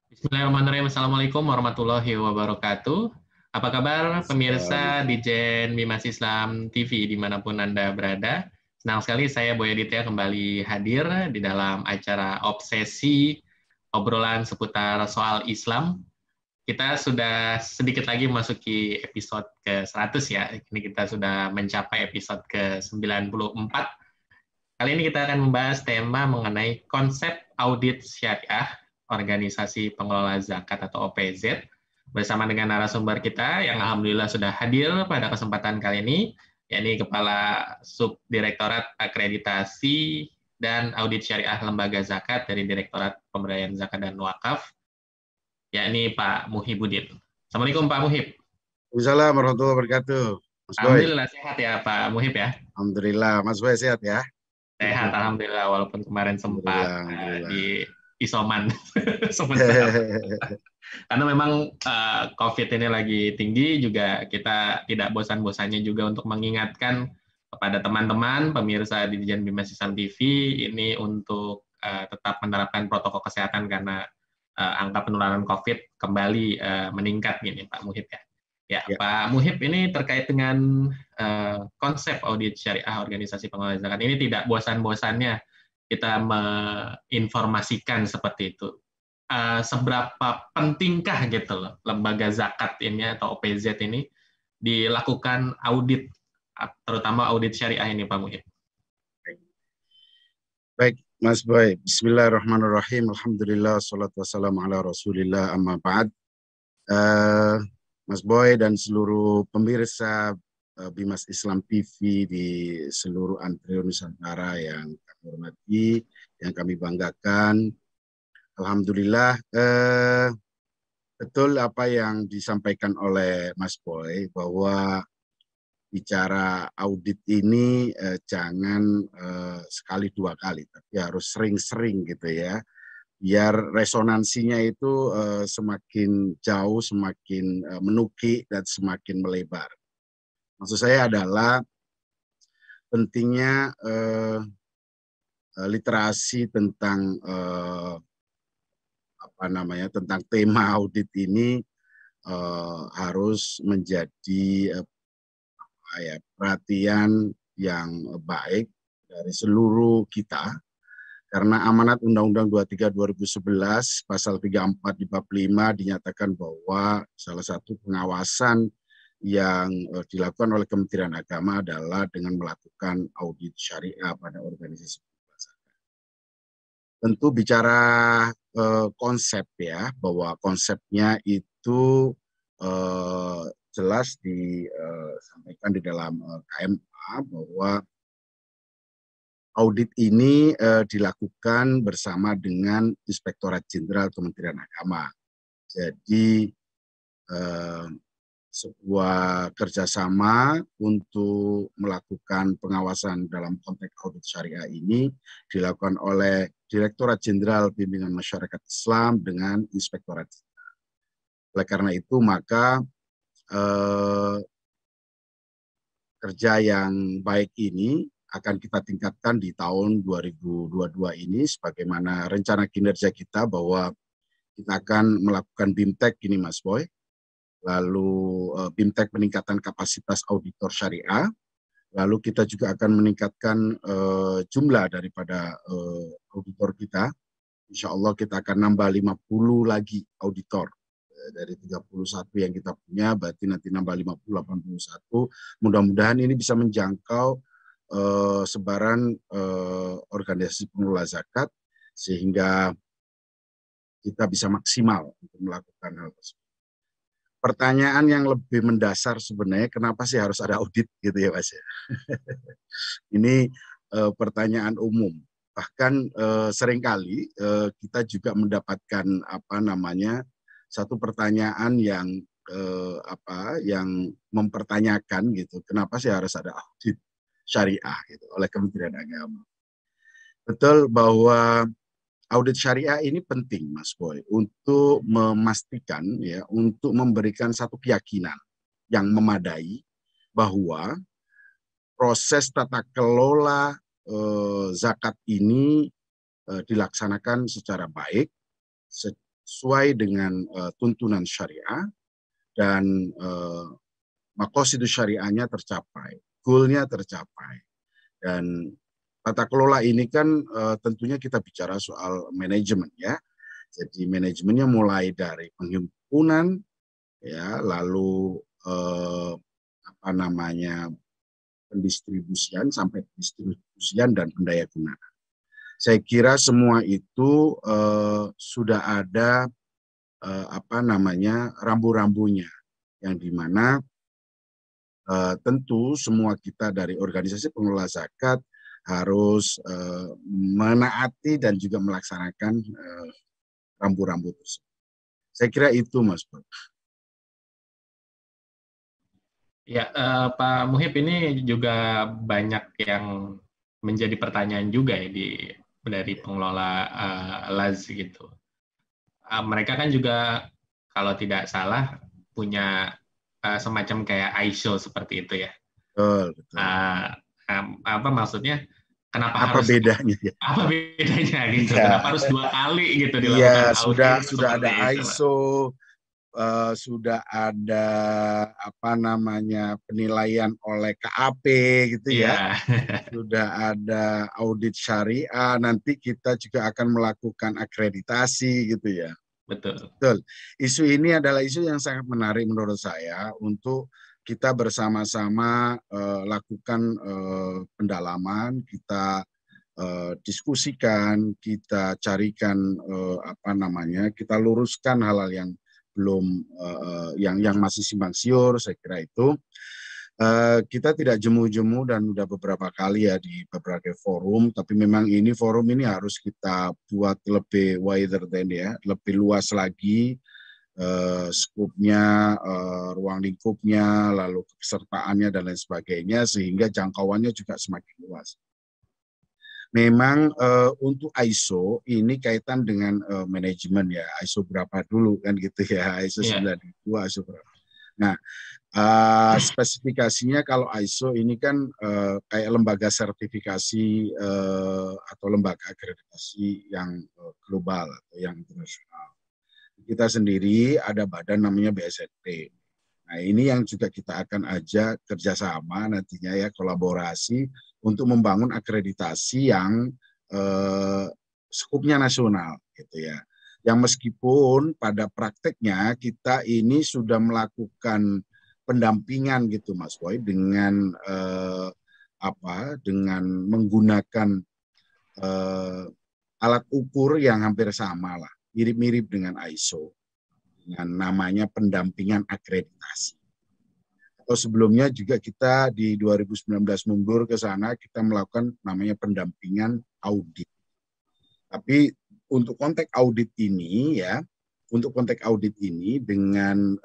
Bismillahirrahmanirrahim. Assalamualaikum warahmatullahi wabarakatuh. Apa kabar pemirsa Assalamualaikum. di Jen Bimas Islam TV dimanapun Anda berada? Senang sekali saya Boy Aditya kembali hadir di dalam acara Obsesi obrolan seputar soal Islam. Kita sudah sedikit lagi memasuki episode ke-100 ya. Ini kita sudah mencapai episode ke-94. Kali ini kita akan membahas tema mengenai konsep audit syariah organisasi pengelola zakat atau OPZ bersama dengan narasumber kita yang alhamdulillah sudah hadir pada kesempatan kali ini, yakni Kepala Subdirektorat Akreditasi dan Audit Syariah Lembaga Zakat dari Direktorat Pemberdayaan Zakat dan Wakaf, yakni Pak Muhibudin. Assalamualaikum Pak Muhib. Waalaikumsalam warahmatullahi wabarakatuh. Mas Boy. Alhamdulillah sehat ya Pak Muhib ya. Alhamdulillah. Mas Boy sehat ya? Sehat, alhamdulillah, walaupun kemarin sempat Alhamdulillah, alhamdulillah. di isoman sebentar. Karena memang COVID ini lagi tinggi, juga kita tidak bosan-bosannya juga untuk mengingatkan kepada teman-teman pemirsa di Dijen Bimas Islam TV ini untuk tetap menerapkan protokol kesehatan karena angka penularan COVID kembali meningkat gini, Pak Muhib ya. Ya, Ya, Pak Muhib, ini terkait dengan konsep audit syariah organisasi pengelola zakat ini tidak bosan-bosannya kita menginformasikan seperti itu. Seberapa pentingkah gitu loh lembaga zakat ini atau OPZ ini dilakukan audit, terutama audit syariah ini, Pak Muhib? baik Mas Boy. Bismillahirrahmanirrahim. Alhamdulillah, salatu wassalamu ala rasulillah, amma ba'd. Mas Boy dan seluruh pemirsa Bimas Islam TV di seluruh antreon Nusantara yang kami hormati, yang kami banggakan. Alhamdulillah, betul apa yang disampaikan oleh Mas Boy bahwa bicara audit ini jangan sekali dua kali, tapi harus sering-sering gitu ya, biar resonansinya itu semakin jauh, semakin menukik dan semakin melebar. Maksud saya adalah pentingnya literasi tentang tentang tema audit ini harus menjadi perhatian yang baik dari seluruh kita, karena amanat Undang-Undang 23 2011 pasal 34 di bab 5 dinyatakan bahwa salah satu pengawasan yang dilakukan oleh Kementerian Agama adalah dengan melakukan audit syariah pada organisasi pengelola zakat. Tentu bicara konsep ya, bahwa konsepnya itu jelas disampaikan di dalam KMA bahwa audit ini dilakukan bersama dengan Inspektorat Jenderal Kementerian Agama. Jadi sebuah kerjasama untuk melakukan pengawasan dalam konteks audit syariah ini dilakukan oleh Direktorat Jenderal Bimbingan Masyarakat Islam dengan Inspektorat Jenderal. Oleh karena itu maka kerja yang baik ini akan kita tingkatkan di tahun 2022 ini, sebagaimana rencana kinerja kita bahwa kita akan melakukan BIMTEK ini Mas Boy, lalu BIMTEK peningkatan kapasitas auditor syariah, lalu kita juga akan meningkatkan jumlah daripada auditor kita. Insya Allah kita akan nambah 50 lagi auditor. Dari 31 yang kita punya, berarti nanti nambah 50, 81. Mudah-mudahan ini bisa menjangkau sebaran organisasi pengelola zakat, sehingga kita bisa maksimal untuk melakukan hal tersebut. Pertanyaan yang lebih mendasar sebenarnya, kenapa sih harus ada audit gitu ya Mas? Ini pertanyaan umum. Bahkan seringkali kita juga mendapatkan satu pertanyaan yang yang mempertanyakan gitu, kenapa sih harus ada audit syariah gitu oleh Kementerian Agama. Betul bahwa audit syariah ini penting Mas Boy untuk memastikan ya, untuk memberikan satu keyakinan yang memadai bahwa proses tata kelola zakat ini dilaksanakan secara baik, sesuai dengan tuntunan syariah dan maqasidus syariahnya tercapai, goalnya tercapai. Dan tata kelola ini kan tentunya kita bicara soal manajemen ya. Jadi manajemennya mulai dari penghimpunan ya, lalu pendistribusian sampai distribusian dan pendayagunaan. Saya kira semua itu sudah ada rambu-rambunya, yang dimana tentu semua kita dari organisasi pengelola zakat harus menaati dan juga melaksanakan rambu-rambu tersebut. Saya kira itu, Mas Boy. Ya, Pak Muhib, ini juga banyak yang menjadi pertanyaan juga ya dari pengelola LAZ gitu. Mereka kan juga kalau tidak salah punya semacam kayak ISO seperti itu ya. Betul, betul. Apa maksudnya? Apa bedanya ya? Apa bedanya gitu? Ya. Kenapa harus 2 kali gitu Iya, dilakukan audit sudah ada itu, ISO, sudah ada penilaian oleh KAP gitu ya. Iya. Sudah ada audit syariah, nanti kita juga akan melakukan akreditasi gitu ya. Betul. Betul. Isu ini adalah isu yang sangat menarik menurut saya untuk kita bersama-sama lakukan pendalaman, kita diskusikan, kita carikan kita luruskan hal-hal yang belum yang masih simpang siur. Saya kira itu kita tidak jemu-jemu dan udah beberapa kali ya di beberapa forum, tapi memang forum ini harus kita buat lebih wider than ya, lebih luas lagi skupnya, ruang lingkupnya, lalu kepesertaannya dan lain sebagainya, sehingga jangkauannya juga semakin luas. Memang untuk ISO ini kaitan dengan manajemen ya, ISO berapa dulu kan gitu ya, ISO 92, ISO berapa. Nah, spesifikasinya kalau ISO ini kan kayak lembaga sertifikasi atau lembaga akreditasi yang global atau yang internasional. Kita sendiri ada badan namanya BSNP. Nah, ini yang juga kita akan ajak kerjasama nantinya ya, kolaborasi untuk membangun akreditasi yang skupnya nasional gitu ya. Yang meskipun pada prakteknya kita ini sudah melakukan pendampingan gitu Mas Boy dengan dengan menggunakan alat ukur yang hampir sama lah, mirip-mirip dengan ISO, dengan namanya pendampingan akreditasi. Atau sebelumnya juga kita di 2019 mundur ke sana, kita melakukan namanya pendampingan audit. Tapi untuk konteks audit ini ya, dengan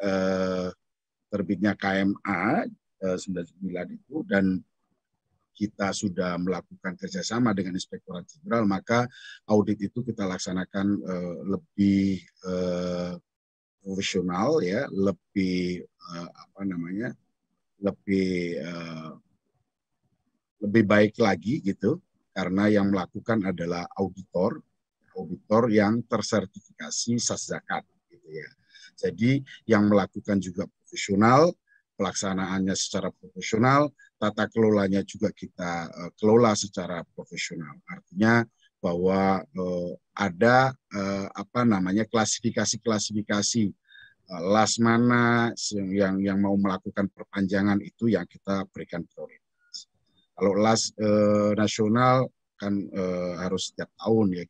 terbitnya KMA 99 itu, dan kita sudah melakukan kerjasama dengan Inspektorat Jenderal, maka audit itu kita laksanakan lebih profesional ya, lebih lebih baik lagi gitu, karena yang melakukan adalah auditor yang tersertifikasi SAS Zakat gitu ya. Jadi yang melakukan juga profesional, pelaksanaannya secara profesional, tata kelolanya juga kita kelola secara profesional. Artinya bahwa ada klasifikasi las mana yang mau melakukan perpanjangan itu yang kita berikan prioritas. Kalau las nasional kan harus setiap tahun ya,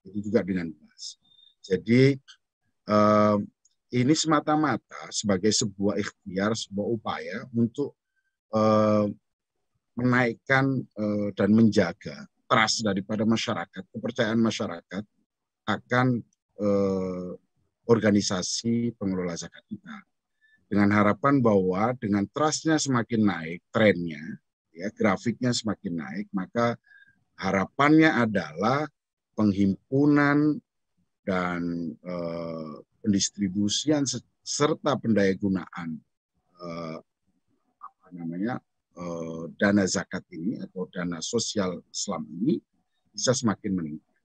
itu juga dengan las. Jadi ini semata-mata sebagai sebuah ikhtiar, sebuah upaya untuk menaikkan dan menjaga trust daripada masyarakat, kepercayaan masyarakat akan organisasi pengelola zakat kita. Dengan harapan bahwa dengan trust-nya semakin naik, trennya, ya, grafiknya semakin naik, maka harapannya adalah penghimpunan dan pendistribusian serta pendayagunaan dana zakat ini atau dana sosial Islam ini bisa semakin meningkat.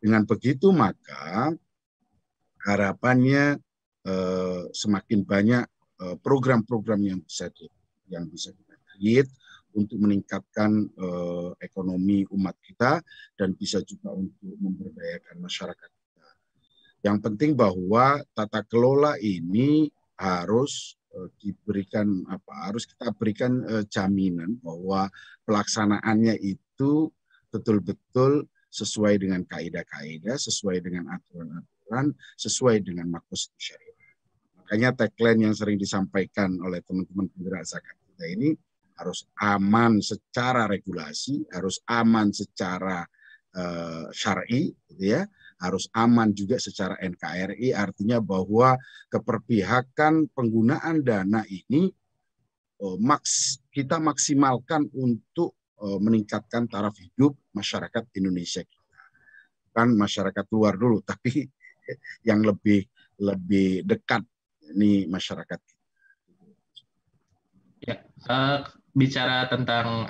Dengan begitu maka harapannya semakin banyak program-program yang bisa kita create untuk meningkatkan ekonomi umat kita dan bisa juga untuk memberdayakan masyarakat kita. Yang penting bahwa tata kelola ini harus harus kita berikan jaminan bahwa pelaksanaannya itu betul-betul sesuai dengan kaidah-kaidah, sesuai dengan aturan-aturan, sesuai dengan maqasid syariah. Makanya tagline yang sering disampaikan oleh teman-teman penggerak zakat kita ini harus aman secara regulasi, harus aman secara syar'i, gitu ya, harus aman juga secara NKRI, artinya bahwa keperpihakan penggunaan dana ini kita maksimalkan untuk meningkatkan taraf hidup masyarakat Indonesia kita. Kan masyarakat luar dulu, tapi yang lebih dekat ini masyarakat kita. Ya, bicara tentang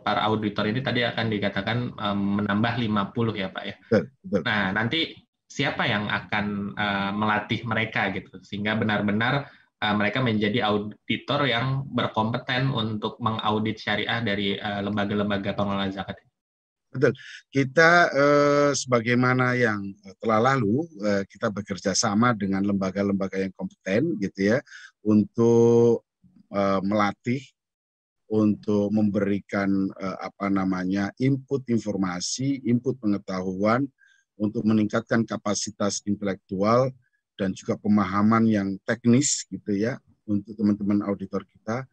para auditor ini tadi akan dikatakan menambah 50 ya Pak ya. Betul. Nah, nanti siapa yang akan melatih mereka gitu sehingga benar-benar mereka menjadi auditor yang berkompeten untuk mengaudit syariah dari lembaga-lembaga pengelola zakat. Betul. Kita sebagaimana yang telah lalu kita bekerja sama dengan lembaga-lembaga yang kompeten gitu ya untuk melatih, untuk memberikan input informasi, input pengetahuan untuk meningkatkan kapasitas intelektual dan juga pemahaman yang teknis gitu ya untuk teman-teman auditor kita.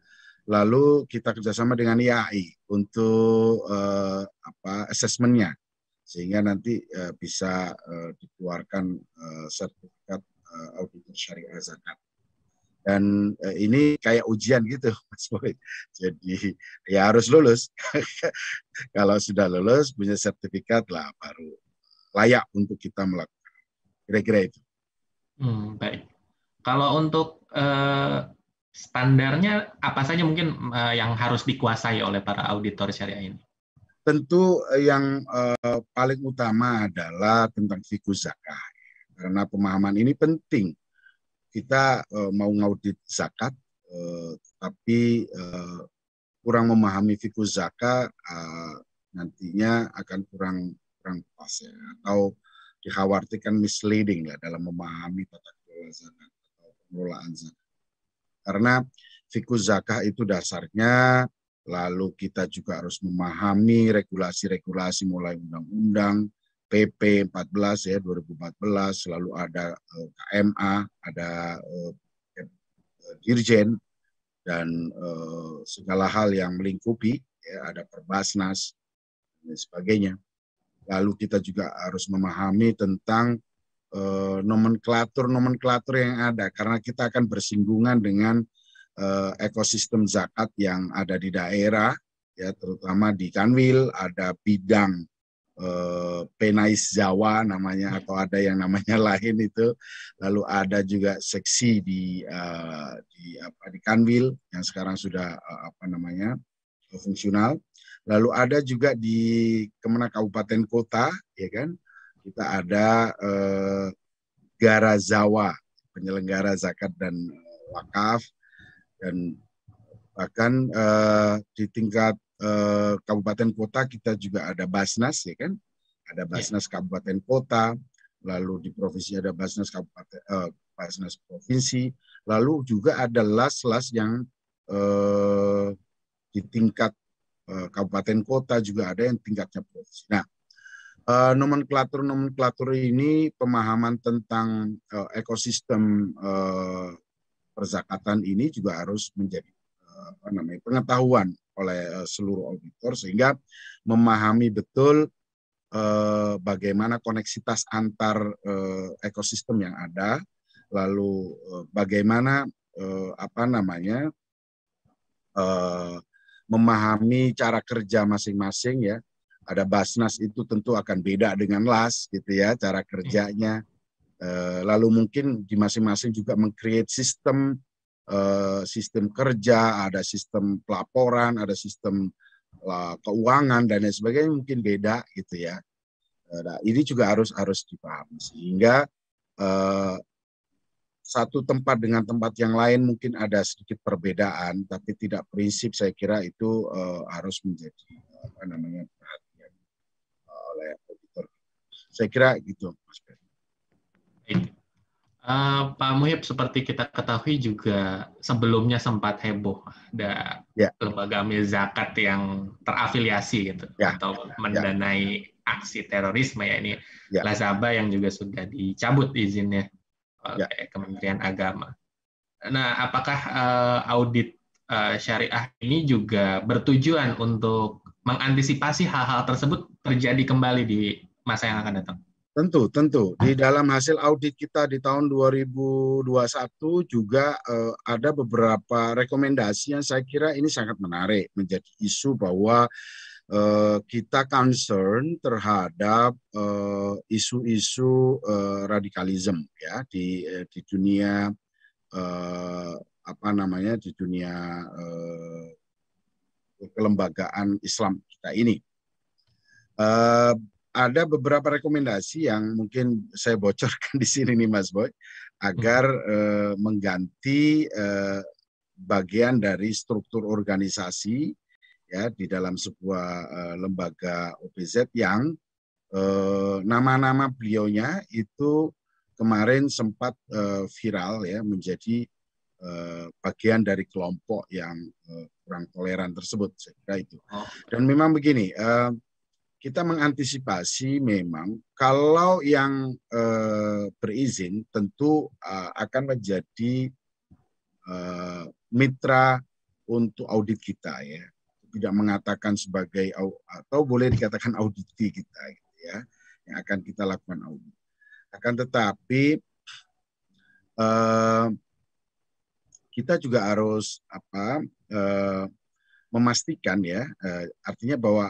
Lalu kita kerjasama dengan IAI untuk asesmennya sehingga nanti bisa dikeluarkan sertifikat auditor syariah zakat. Dan ini kayak ujian gitu, Mas Boy. Jadi ya harus lulus. Kalau sudah lulus punya sertifikat lah baru layak untuk kita melakukan. Kira-kira itu. Baik. Kalau untuk standarnya apa saja mungkin yang harus dikuasai oleh para auditor syariah ini? Tentu yang paling utama adalah tentang fikih zakat. Karena pemahaman ini penting. Kita mau ngaudit zakat, tapi kurang memahami fikih zakat, nantinya akan kurang pas ya, atau dikhawatirkan misleading ya dalam memahami tata kelola zakat atau pengelolaan zakat. Karena fikih zakat itu dasarnya, lalu kita juga harus memahami regulasi-regulasi mulai undang-undang, PP 14 ya 2014, lalu ada KMA, ada Dirjen dan segala hal yang melingkupi ya, ada Perbasnas dan sebagainya. Lalu kita juga harus memahami tentang nomenklatur yang ada karena kita akan bersinggungan dengan ekosistem zakat yang ada di daerah ya, terutama di Kanwil ada bidang Penais Jawa namanya atau ada yang namanya lain itu, lalu ada juga seksi di Kanwil yang sekarang sudah fungsional, lalu ada juga di Kemenak Kabupaten Kota ya kan, kita ada Gara Zawa penyelenggara zakat dan wakaf, dan bahkan di tingkat kabupaten kota kita juga ada Basnas ya kan, ada Basnas kabupaten kota, lalu di provinsi ada Basnas kabupaten, Basnas provinsi, lalu juga ada las-las yang di tingkat kabupaten kota juga ada yang tingkatnya provinsi. Nah, nomenklatur ini pemahaman tentang ekosistem perzakatan ini juga harus menjadi pengetahuan oleh seluruh auditor sehingga memahami betul bagaimana koneksitas antar ekosistem yang ada, lalu bagaimana memahami cara kerja masing-masing ya. Ada Basnas itu tentu akan beda dengan LAS gitu ya cara kerjanya. Lalu mungkin di masing-masing juga meng-create sistem kerja, ada sistem pelaporan, ada sistem keuangan dan lain sebagainya mungkin beda gitu ya. Nah, ini juga harus dipahami sehingga eh, satu tempat dengan tempat yang lain mungkin ada sedikit perbedaan, tapi tidak prinsip saya kira itu harus menjadi perhatian oleh auditor. Saya kira gitu, Mas Ben. Pak Muhyib, seperti kita ketahui juga sebelumnya sempat heboh ada lembaga amil zakat yang terafiliasi gitu untuk mendanai aksi terorisme ya, ini Lazaba yang juga sudah dicabut izinnya oleh Kementerian Agama. Nah, apakah audit syariah ini juga bertujuan untuk mengantisipasi hal-hal tersebut terjadi kembali di masa yang akan datang? Tentu. Di dalam hasil audit kita di tahun 2021 juga ada beberapa rekomendasi yang saya kira ini sangat menarik menjadi isu bahwa kita concern terhadap isu-isu radikalisme ya di dunia di dunia kelembagaan Islam kita ini. Ada beberapa rekomendasi yang mungkin saya bocorkan di sini nih Mas Boy, agar mengganti bagian dari struktur organisasi ya di dalam sebuah lembaga OPZ yang nama-nama beliaunya itu kemarin sempat viral ya menjadi bagian dari kelompok yang kurang toleran tersebut, saya kira itu. Dan memang begini. Kita mengantisipasi memang kalau yang berizin tentu akan menjadi mitra untuk audit kita ya, tidak mengatakan sebagai atau boleh dikatakan auditi kita gitu ya, yang akan kita lakukan audit. Akan tetapi kita juga harus memastikan ya, artinya bahwa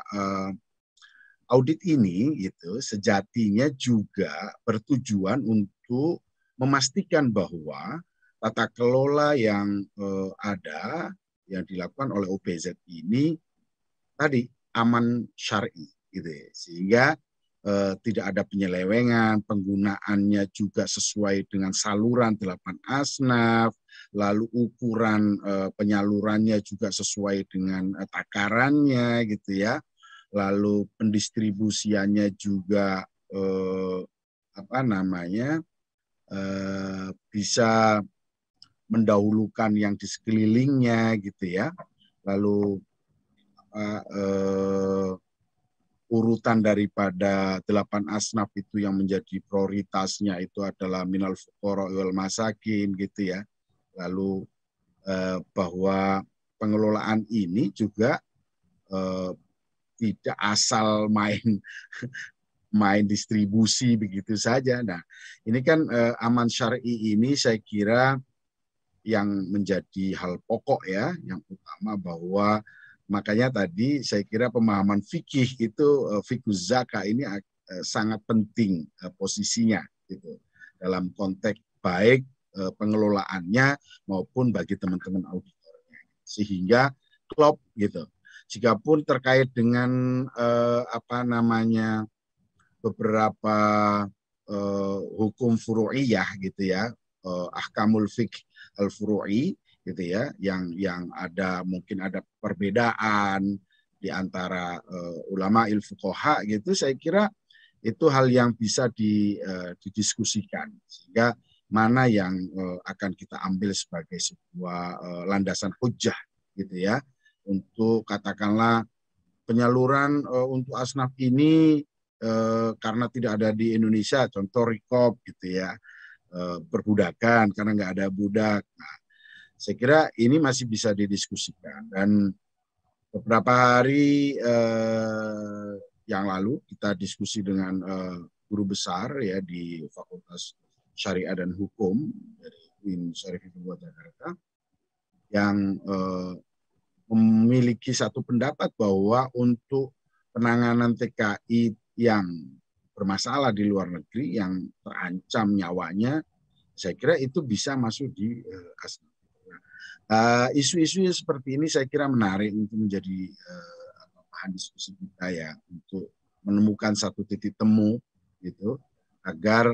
audit ini gitu sejatinya juga bertujuan untuk memastikan bahwa tata kelola yang ada yang dilakukan oleh OPZ ini tadi aman syar'i gitu ya. Sehingga tidak ada penyelewengan, penggunaannya juga sesuai dengan saluran 8 asnaf, lalu ukuran penyalurannya juga sesuai dengan takarannya gitu ya. Lalu pendistribusiannya juga bisa mendahulukan yang di sekelilingnya gitu ya. Lalu urutan daripada 8 asnaf itu yang menjadi prioritasnya itu adalah minal fuqara wal masakin gitu ya. Lalu bahwa pengelolaan ini juga tidak asal main distribusi begitu saja. Nah, ini kan aman syar'i ini saya kira yang menjadi hal pokok ya, yang utama bahwa makanya tadi saya kira pemahaman fikih itu fikih zakat ini sangat penting posisinya gitu dalam konteks baik pengelolaannya maupun bagi teman-teman auditornya sehingga klop gitu. Jikapun terkait dengan beberapa hukum furu'iyah gitu ya, ahkamul fiqh al-furu'i gitu ya, yang ada mungkin ada perbedaan di antara ulama il-fuqaha gitu, saya kira itu hal yang bisa didiskusikan sehingga mana yang akan kita ambil sebagai sebuah landasan hujjah gitu ya untuk katakanlah penyaluran untuk asnaf ini karena tidak ada di Indonesia, contoh Rikob gitu ya, perbudakan karena nggak ada budak. Nah, saya kira ini masih bisa didiskusikan dan beberapa hari yang lalu kita diskusi dengan guru besar ya di Fakultas Syariah dan Hukum dari UIN Syarif Hidayatullah Jakarta yang memiliki satu pendapat bahwa untuk penanganan TKI yang bermasalah di luar negeri yang terancam nyawanya, saya kira itu bisa masuk di asnaf. Isu-isu seperti ini saya kira menarik untuk menjadi bahan diskusi kita ya untuk menemukan satu titik temu gitu agar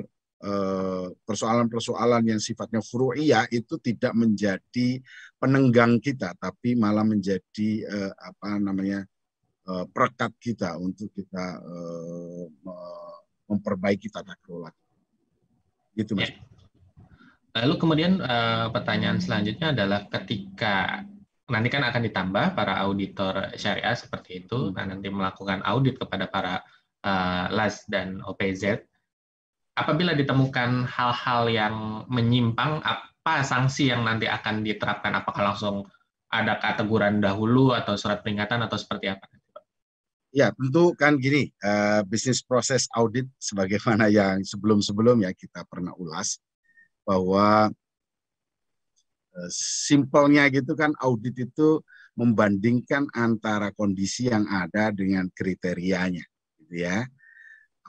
persoalan-persoalan yang sifatnya furu'iyah itu tidak menjadi penenggang kita, tapi malah menjadi perekat kita untuk kita memperbaiki tata kelola. Gitu, Mas. Ya. Lalu kemudian pertanyaan selanjutnya adalah ketika nanti kan akan ditambah para auditor syariah seperti itu, nah nanti melakukan audit kepada para LAS dan OPZ. Apabila ditemukan hal-hal yang menyimpang, apa sanksi yang nanti akan diterapkan? Apakah langsung ada keteguran dahulu atau surat peringatan atau seperti apa? Ya, tentu kan gini, bisnis proses audit sebagaimana yang sebelum-sebelumnya kita pernah ulas, bahwa simpelnya gitu kan audit itu membandingkan antara kondisi yang ada dengan kriterianya, gitu ya.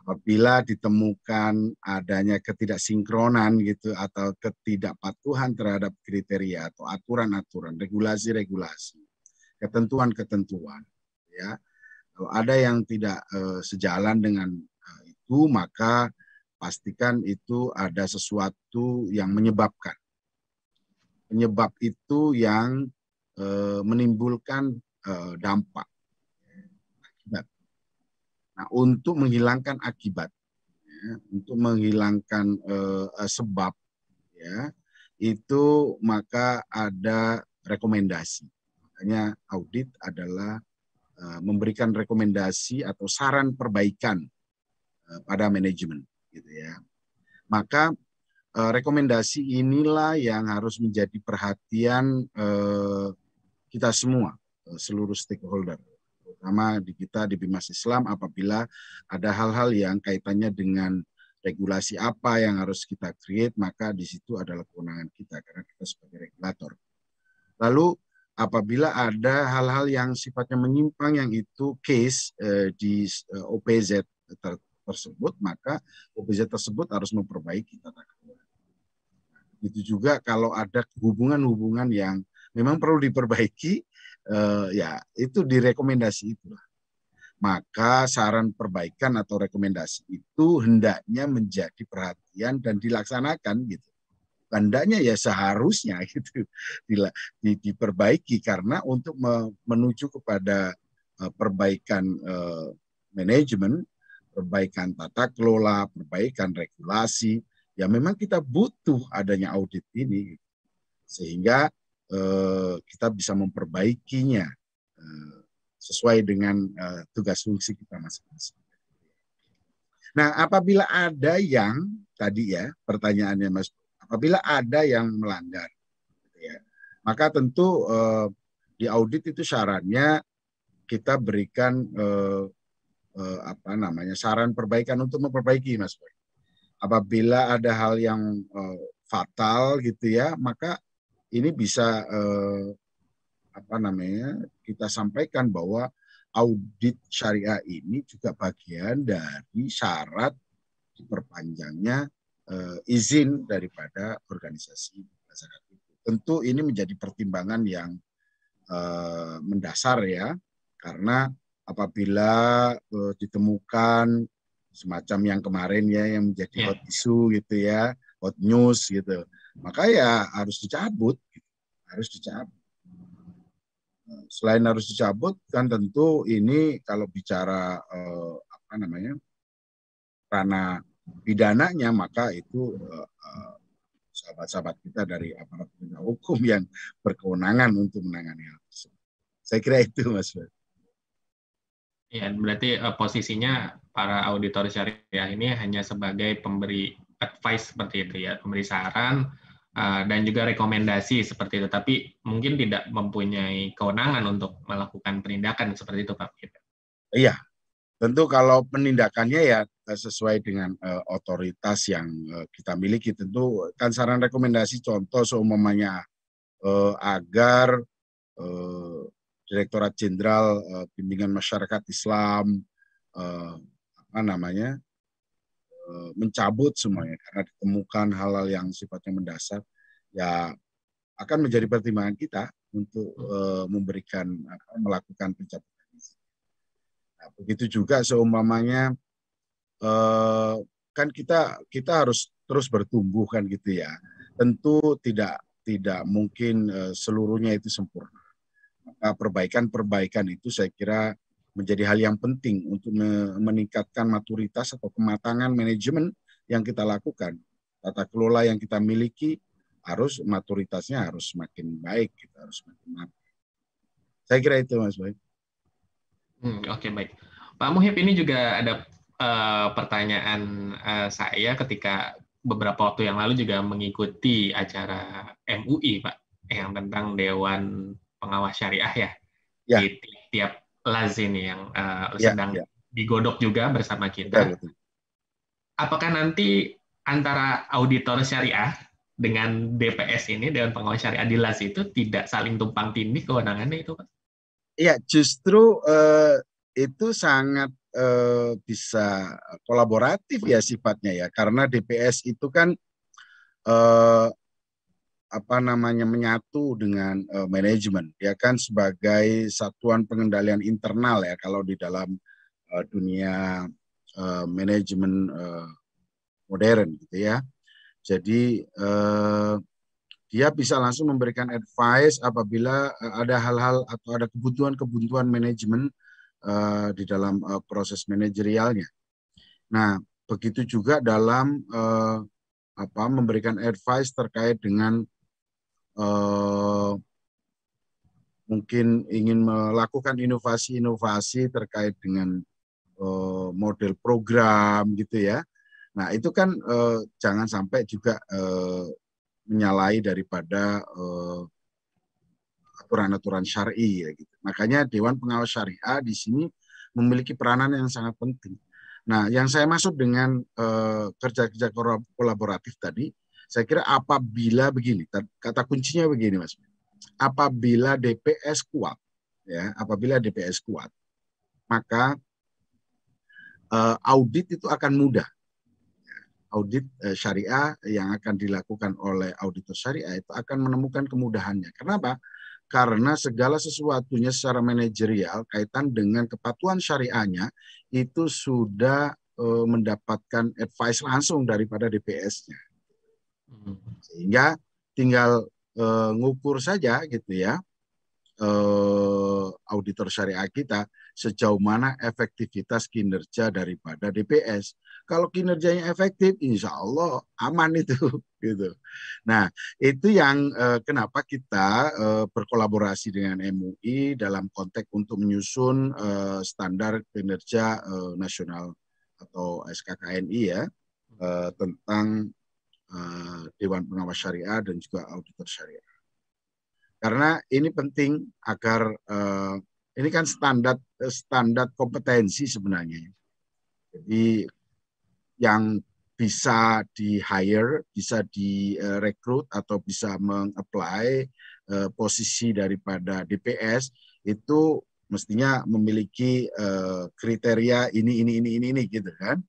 Apabila ditemukan adanya ketidaksinkronan gitu atau ketidakpatuhan terhadap kriteria atau aturan-aturan, regulasi-regulasi, ketentuan-ketentuan, ya. Kalau ada yang tidak sejalan dengan itu, maka pastikan itu ada sesuatu yang menyebabkan. Penyebab itu yang menimbulkan dampak. Nah, untuk menghilangkan akibat, ya, untuk menghilangkan sebab, ya, itu maka ada rekomendasi. Makanya audit adalah memberikan rekomendasi atau saran perbaikan pada manajemen, gitu ya. Maka rekomendasi inilah yang harus menjadi perhatian kita semua, seluruh stakeholder, terutama di kita di Bimas Islam. Apabila ada hal-hal yang kaitannya dengan regulasi apa yang harus kita create, maka di situ adalah kewenangan kita karena kita sebagai regulator. Lalu apabila ada hal-hal yang sifatnya menyimpang yang itu case di OPZ tersebut, maka OPZ tersebut harus memperbaiki tata kelola. Itu juga kalau ada hubungan-hubungan yang memang perlu diperbaiki, ya itu direkomendasi itulah. Maka saran perbaikan atau rekomendasi itu hendaknya menjadi perhatian dan dilaksanakan gitu. Hendaknya ya seharusnya gitu diperbaiki, karena untuk menuju kepada perbaikan manajemen, perbaikan tata kelola, perbaikan regulasi, ya memang kita butuh adanya audit ini sehingga kita bisa memperbaikinya sesuai dengan tugas fungsi kita masing-masing. Nah, apabila ada yang tadi ya pertanyaannya Mas, apabila ada yang melanggar, ya, maka tentu di audit itu syaratnya kita berikan saran perbaikan untuk memperbaiki, Mas Boy. Apabila ada hal yang fatal gitu ya, maka ini bisa kita sampaikan bahwa audit syariah ini juga bagian dari syarat diperpanjangnya izin daripada organisasi masyarakat itu. Tentu ini menjadi pertimbangan yang mendasar ya, karena apabila ditemukan semacam yang kemarin ya yang menjadi hot issue gitu ya, hot news gitu, maka ya harus dicabut, harus dicabut. Selain harus dicabut kan tentu ini kalau bicara ranah pidananya, maka itu sahabat-sahabat kita dari aparat penegak hukum yang berkewenangan untuk menangani hal tersebut. Saya kira itu, Mas. Ya, berarti posisinya para auditor syariah ini hanya sebagai pemberi advice seperti itu ya, pemberi saran dan juga rekomendasi seperti itu, tapi mungkin tidak mempunyai kewenangan untuk melakukan penindakan seperti itu, Pak. Iya, tentu kalau penindakannya ya sesuai dengan otoritas yang kita miliki. Tentu kan saran rekomendasi contoh seumpamanya agar Direktorat Jenderal Bimbingan Masyarakat Islam mencabut semuanya karena ditemukan hal-hal yang sifatnya mendasar, ya akan menjadi pertimbangan kita untuk melakukan pencabutan. Nah, begitu juga seumpamanya kan kita harus terus bertumbuh kan gitu ya. Tentu tidak mungkin seluruhnya itu sempurna. Perbaikan-perbaikan itu saya kira menjadi hal yang penting untuk meningkatkan maturitas atau kematangan manajemen yang kita lakukan. Tata kelola yang kita miliki harus maturitasnya harus semakin baik, kita harus semakin matang. Saya kira itu Mas Boy. Oke, baik. Pak Muhib, ini juga ada pertanyaan saya ketika beberapa waktu yang lalu juga mengikuti acara MUI, Pak, yang tentang Dewan Pengawas Syariah ya, Ya, di tiap LAS ini yang ya, sedang ya. digodok juga bersama kita. Betul. Apakah nanti antara auditor syariah dengan DPS ini, Dewan Pengawas Syariah di LAS itu tidak saling tumpang tindih kewenangannya itu, Pak? Iya, justru itu sangat bisa kolaboratif ya sifatnya ya, karena DPS itu kan eh, menyatu dengan manajemen. Dia kan sebagai satuan pengendalian internal ya kalau di dalam dunia manajemen modern gitu ya. Jadi dia bisa langsung memberikan advice apabila ada hal-hal atau ada kebutuhan-kebutuhan manajemen di dalam proses manajerialnya. Nah, begitu juga dalam memberikan advice terkait dengan mungkin ingin melakukan inovasi-inovasi terkait dengan model program gitu ya. Nah, itu kan jangan sampai juga menyalahi daripada aturan-aturan syar'i ya gitu. Makanya Dewan Pengawas Syariah di sini memiliki peranan yang sangat penting. Nah, yang saya maksud dengan kerja-kerja kolaboratif tadi, saya kira apabila begini, kata kuncinya begini Mas. Apabila DPS kuat, ya, apabila DPS kuat, maka audit itu akan mudah. Audit syariah yang akan dilakukan oleh auditor syariah itu akan menemukan kemudahannya. Kenapa? Karena segala sesuatunya secara manajerial kaitan dengan kepatuhan syariahnya itu sudah mendapatkan advice langsung daripada DPS-nya. Sehingga tinggal ngukur saja gitu ya auditor syariah kita sejauh mana efektivitas kinerja daripada DPS. Kalau kinerjanya efektif, insya Allah aman itu. Gitu. Nah, itu yang kenapa kita berkolaborasi dengan MUI dalam konteks untuk menyusun standar kinerja nasional atau SKKNI ya tentang Dewan Pengawas Syariah dan juga auditor syariah. Karena ini penting agar ini kan standar kompetensi sebenarnya. Jadi yang bisa di-hire, bisa direkrut atau bisa meng-apply posisi daripada DPS itu mestinya memiliki kriteria ini gitu kan.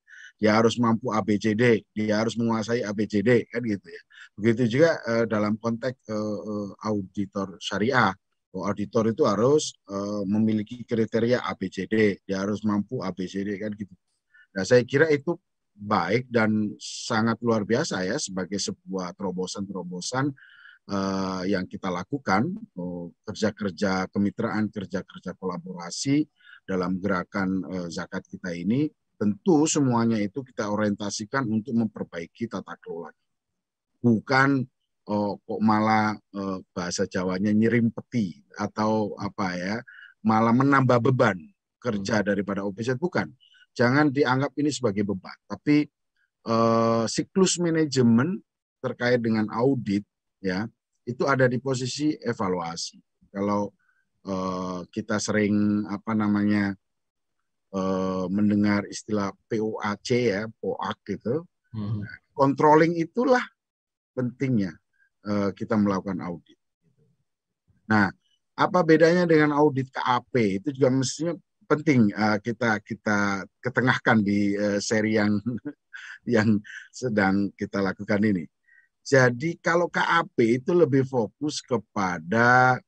Dia harus mampu ABCD, dia harus menguasai ABCD kan gitu ya. Begitu juga dalam konteks auditor syariah. Auditor itu harus memiliki kriteria ABCD, dia harus mampu ABCD kan gitu. Nah, saya kira itu baik dan sangat luar biasa ya sebagai sebuah terobosan-terobosan yang kita lakukan, kerja-kerja kemitraan, kerja-kerja kolaborasi dalam gerakan zakat kita ini. Tentu semuanya itu kita orientasikan untuk memperbaiki tata kelola. Bukan kok malah bahasa Jawanya nyirim peti atau apa ya, malah menambah beban kerja daripada OPZ, bukan. Jangan dianggap ini sebagai beban, tapi siklus manajemen terkait dengan audit ya, itu ada di posisi evaluasi. Kalau kita sering mendengar istilah POAC ya, POAC gitu. Controlling itulah pentingnya kita melakukan audit. Nah, apa bedanya dengan audit KAP? Itu juga mestinya penting kita ketengahkan di seri yang sedang kita lakukan ini. Jadi kalau KAP itu lebih fokus kepada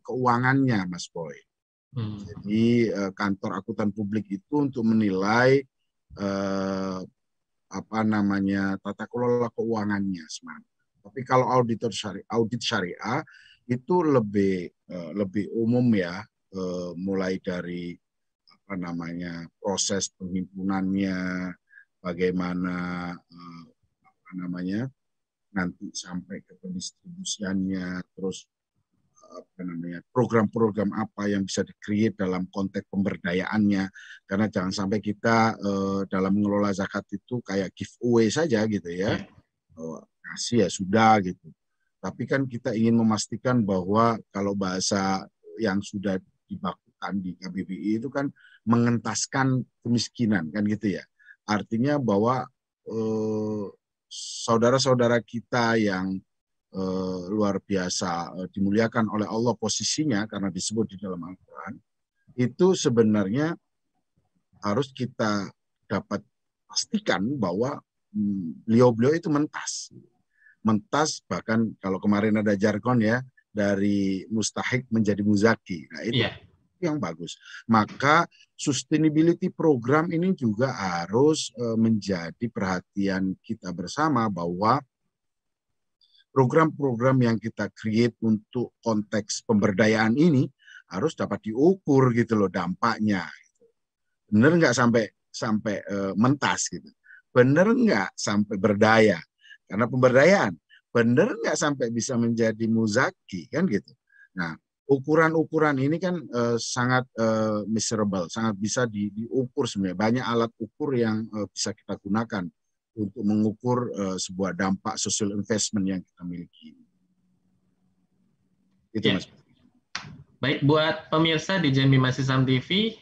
keuangannya, Mas Boy. Jadi kantor akuntan publik itu untuk menilai tata kelola keuangannya smart. Tapi kalau audit syariah itu lebih umum ya, mulai dari proses penghimpunannya, bagaimana nanti sampai ke pendistribusiannya, terus program-program apa yang bisa di-create dalam konteks pemberdayaannya. Karena jangan sampai kita dalam mengelola zakat itu kayak giveaway saja gitu ya. Kasih ya sudah gitu. Tapi kan kita ingin memastikan bahwa kalau bahasa yang sudah dibakukan di KBBI itu kan mengentaskan kemiskinan kan gitu ya. Artinya bahwa saudara-saudara kita yang luar biasa dimuliakan oleh Allah posisinya karena disebut di dalam Al-Quran, itu sebenarnya harus kita dapat pastikan bahwa beliau-beliau itu mentas, bahkan kalau kemarin ada jargon ya, dari mustahik menjadi muzaki. Nah itu yang bagus. Maka sustainability program ini juga harus menjadi perhatian kita bersama, bahwa program-program yang kita create untuk konteks pemberdayaan ini harus dapat diukur gitu loh dampaknya. Bener nggak sampai mentas gitu. Bener nggak sampai berdaya. Karena pemberdayaan. Bener nggak sampai bisa menjadi muzaki kan gitu. Nah, ukuran-ukuran ini kan sangat measurable, sangat bisa diukur sebenarnya. Banyak alat ukur yang bisa kita gunakan untuk mengukur sebuah dampak social investment yang kita miliki. Itu Mas. Baik, buat pemirsa di Jambi Masisam TV,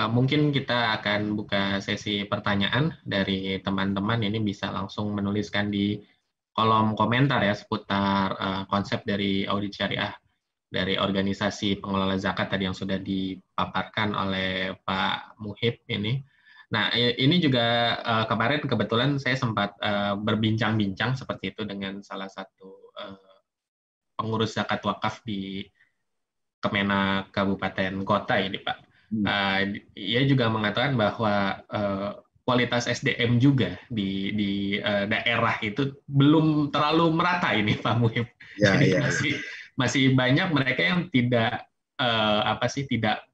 mungkin kita akan buka sesi pertanyaan dari teman-teman. Ini bisa langsung menuliskan di kolom komentar ya seputar konsep dari audit syariah dari organisasi pengelola zakat tadi yang sudah dipaparkan oleh Pak Muhib ini. Nah, ini juga kemarin kebetulan saya sempat berbincang-bincang seperti itu dengan salah satu pengurus zakat wakaf di Kemenak Kabupaten Kota ini, Pak. Ia juga mengatakan bahwa kualitas SDM juga di daerah itu belum terlalu merata ini, Pak Muhib. Jadi masih banyak mereka yang tidak tidak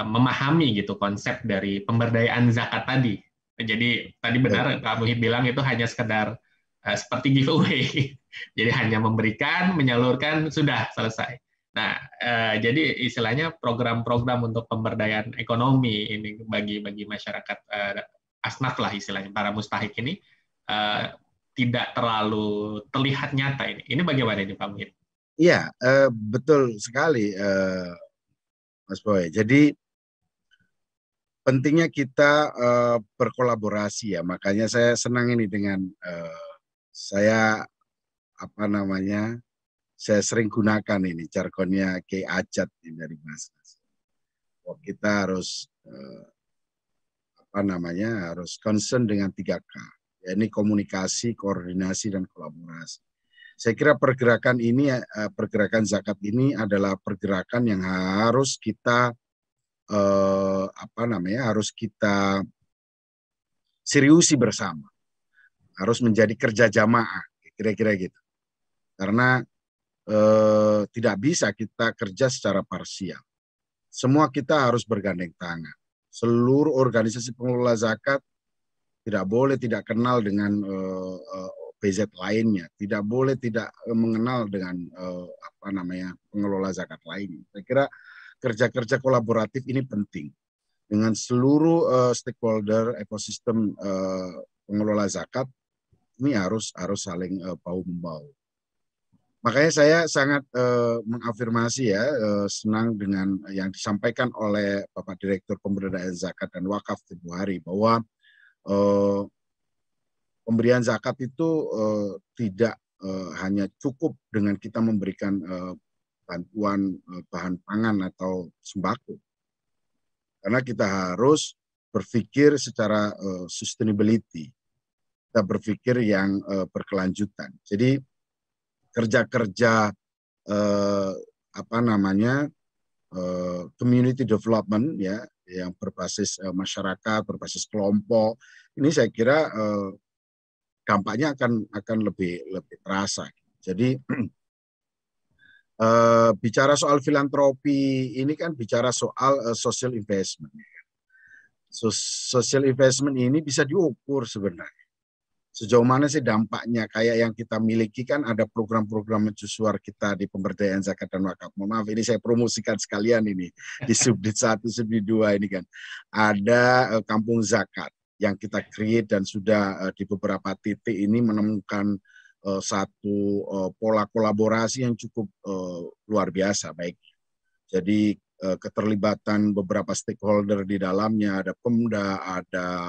memahami gitu konsep dari pemberdayaan zakat tadi. Jadi tadi benar Pak Muhib bilang itu hanya sekedar seperti giveaway. Jadi hanya memberikan, menyalurkan, sudah selesai. Nah, jadi istilahnya program-program untuk pemberdayaan ekonomi ini bagi masyarakat asnaf lah istilahnya, para mustahik ini tidak terlalu terlihat nyata ini. Ini bagaimana ini Pak Muhib? Iya, betul sekali Mas Boy. Jadi pentingnya kita berkolaborasi ya. Makanya saya senang ini dengan saya sering gunakan ini jargonnya Kiai Ajat ini dari Mas. Kita harus harus concern dengan 3K. Ya, ini komunikasi, koordinasi, dan kolaborasi. Saya kira pergerakan zakat ini adalah pergerakan yang harus kita harus kita seriusi bersama, harus menjadi kerja jamaah, kira-kira gitu. Karena tidak bisa kita kerja secara parsial. Semua kita harus bergandeng tangan. Seluruh organisasi pengelola zakat tidak boleh tidak kenal dengan PZ lainnya, tidak boleh tidak mengenal dengan pengelola zakat lainnya. Saya kira kerja-kerja kolaboratif ini penting dengan seluruh stakeholder ekosistem pengelola zakat ini harus saling bahu membahu. Makanya saya sangat mengafirmasi ya, senang dengan yang disampaikan oleh Bapak Direktur Pemberdayaan Zakat dan Wakaf tempo hari bahwa pemberian zakat itu tidak hanya cukup dengan kita memberikan bantuan bahan pangan atau sembako. Karena kita harus berpikir secara sustainability. Kita berpikir yang berkelanjutan. Jadi kerja-kerja community development ya yang berbasis masyarakat, berbasis kelompok. Ini saya kira dampaknya akan lebih terasa. Jadi bicara soal filantropi ini kan bicara soal social investment. Social investment ini bisa diukur sebenarnya. Sejauh mana sih dampaknya, kayak yang kita miliki kan ada program-program mercusuar kita di pemberdayaan zakat dan wakaf. Mohon maaf, ini saya promosikan sekalian ini di subdit 1, subdit 2 ini kan. Ada kampung zakat yang kita create dan sudah di beberapa titik ini menemukan satu pola kolaborasi yang cukup luar biasa baik. Jadi keterlibatan beberapa stakeholder di dalamnya, ada Pemda, ada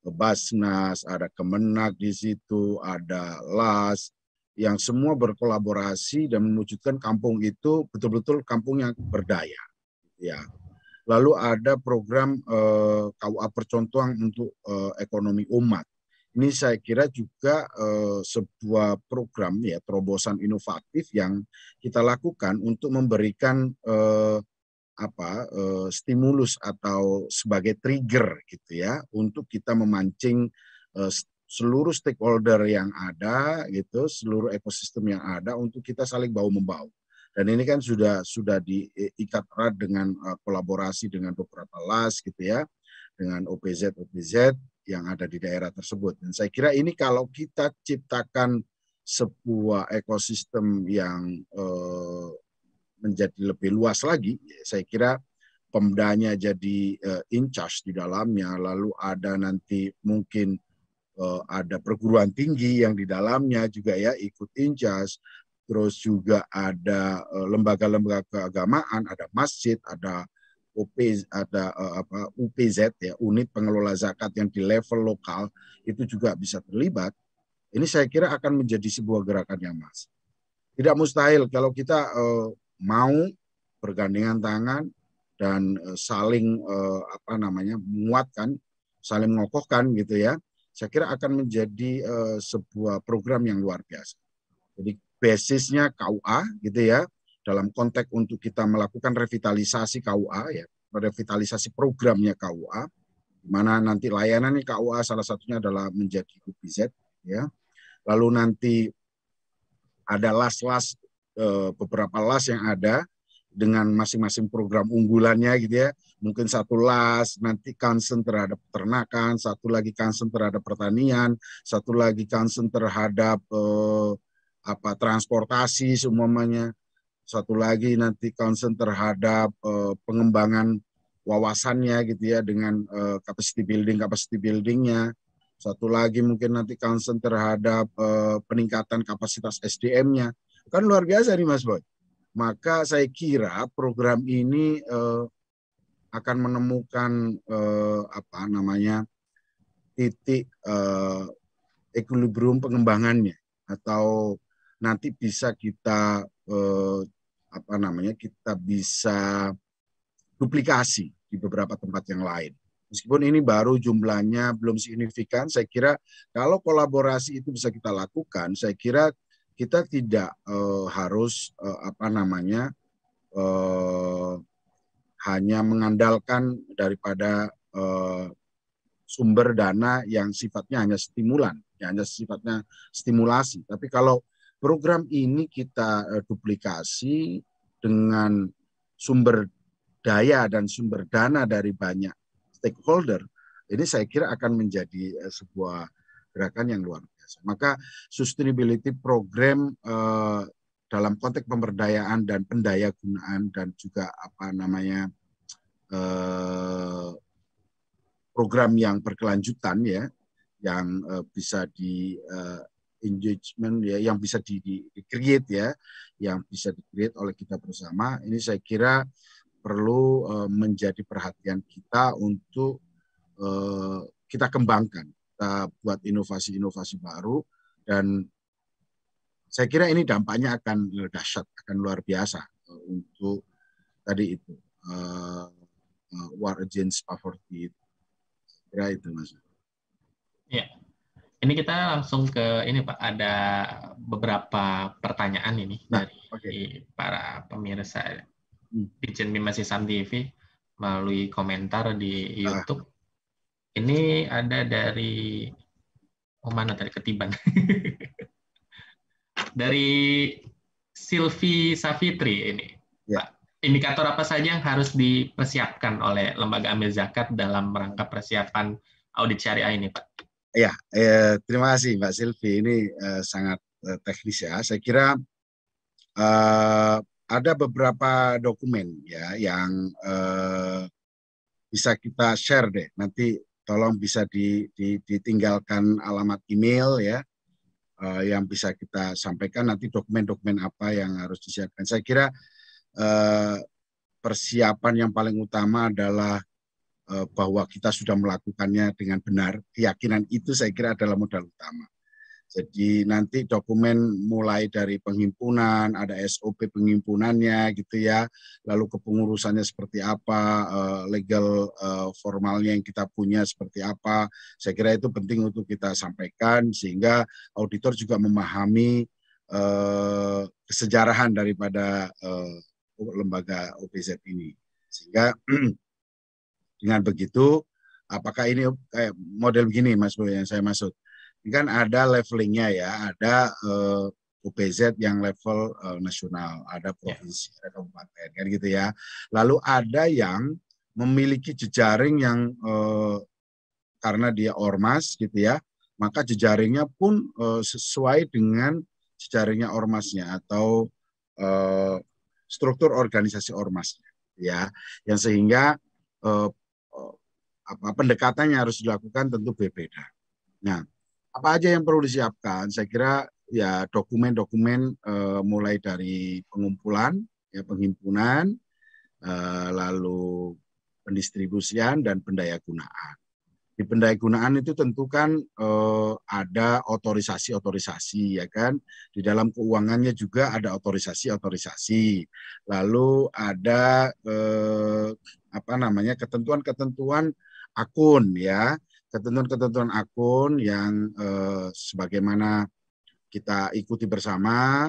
Basnas, ada Kemenak di situ, ada LAS, yang semua berkolaborasi dan mewujudkan kampung itu betul-betul kampung yang berdaya. Ya. Lalu ada program KUA Percontohan untuk ekonomi umat. Ini saya kira juga sebuah program ya terobosan inovatif yang kita lakukan untuk memberikan stimulus atau sebagai trigger gitu ya untuk kita memancing seluruh stakeholder yang ada gitu, seluruh ekosistem yang ada untuk kita saling bahu-membahu. Dan ini kan sudah diikat erat dengan kolaborasi dengan beberapa LAS gitu ya, dengan OPZ yang ada di daerah tersebut. Dan saya kira ini kalau kita ciptakan sebuah ekosistem yang menjadi lebih luas lagi, saya kira Pemdanya jadi in charge di dalamnya, lalu ada nanti mungkin ada perguruan tinggi yang di dalamnya juga ya ikut in charge, terus juga ada lembaga-lembaga keagamaan, ada masjid, ada UPZ ya, unit pengelola zakat yang di level lokal itu juga bisa terlibat. Ini saya kira akan menjadi sebuah gerakan yang masif. Tidak mustahil kalau kita mau bergandengan tangan dan saling menguatkan, saling mengokohkan gitu ya. Saya kira akan menjadi sebuah program yang luar biasa. Jadi basisnya KUA gitu ya, dalam konteks untuk kita melakukan revitalisasi KUA ya, revitalisasi programnya KUA, di mana nanti layanan KUA salah satunya adalah menjadi UPZ ya. Lalu nanti ada las-las beberapa las yang ada dengan masing-masing program unggulannya gitu ya. Mungkin satu las nanti concern terhadap peternakan, satu lagi concern terhadap pertanian, satu lagi concern terhadap transportasi semuanya, satu lagi nanti concern terhadap pengembangan wawasannya gitu ya dengan capacity buildingnya. Satu lagi mungkin nanti concern terhadap peningkatan kapasitas SDM-nya. Kan luar biasa nih Mas Boy. Maka saya kira program ini akan menemukan titik equilibrium pengembangannya, atau nanti bisa kita kita bisa duplikasi di beberapa tempat yang lain. Meskipun ini baru jumlahnya belum signifikan, saya kira kalau kolaborasi itu bisa kita lakukan, saya kira kita tidak harus hanya mengandalkan daripada sumber dana yang sifatnya hanya stimulan, yang hanya sifatnya stimulasi. Tapi kalau program ini kita duplikasi dengan sumber daya dan sumber dana dari banyak stakeholder, ini saya kira akan menjadi sebuah gerakan yang luar biasa. Maka sustainability program dalam konteks pemberdayaan dan pendayagunaan dan juga program yang berkelanjutan ya, yang bisa di engagement ya, yang bisa di-create ya, yang bisa di-create oleh kita bersama. Ini saya kira perlu menjadi perhatian kita untuk kita kembangkan, kita buat inovasi-inovasi baru, dan saya kira ini dampaknya akan dahsyat, akan luar biasa untuk tadi itu war against poverty. Ya itu Mas. Ya, ini kita langsung ke ini Pak, ada beberapa pertanyaan ini dari para pemirsa Ditjen Bimas Islam TV. melalui komentar di Ah, YouTube. Ini ada dari, oh mana tadi ketiban? Dari Silvi Safitri ini, ya, Pak. Indikator apa saja yang harus dipersiapkan oleh lembaga amil zakat dalam rangka persiapan audit syariah ini, Pak? ya, terima kasih Mbak Silvi. Ini sangat teknis ya. Saya kira ada beberapa dokumen ya yang bisa kita share deh. Nanti tolong bisa ditinggalkan alamat email ya, yang bisa kita sampaikan nanti dokumen-dokumen apa yang harus disiapkan. Saya kira eh, persiapan yang paling utama adalah bahwa kita sudah melakukannya dengan benar. Keyakinan itu saya kira adalah modal utama. Jadi nanti dokumen mulai dari penghimpunan, ada SOP penghimpunannya gitu ya, lalu kepengurusannya seperti apa, legal formalnya yang kita punya seperti apa. Saya kira itu penting untuk kita sampaikan sehingga auditor juga memahami kesejarahan daripada lembaga OPZ ini. Sehingga dengan begitu, apakah ini kayak model begini Mas Boy yang saya maksud? Ini kan ada levelingnya ya, ada UPZ yang level nasional, ada Ya. provinsi, ada kabupaten, kan gitu ya. Lalu ada yang memiliki jejaring yang karena dia ormas gitu ya, maka jejaringnya pun sesuai dengan jejaringnya ormasnya atau eh, struktur organisasi ormasnya, ya, yang sehingga eh, pendekatannya harus dilakukan tentu berbeda. Nah, apa aja yang perlu disiapkan? Saya kira ya dokumen-dokumen mulai dari pengumpulan, ya penghimpunan, lalu pendistribusian dan pendayagunaan. Di pendayagunaan itu tentu kan ada otorisasi-otorisasi ya kan. Di dalam keuangannya juga ada otorisasi-otorisasi. Lalu ada apa namanya ketentuan-ketentuan akun ya, ketentuan-ketentuan akun yang sebagaimana kita ikuti bersama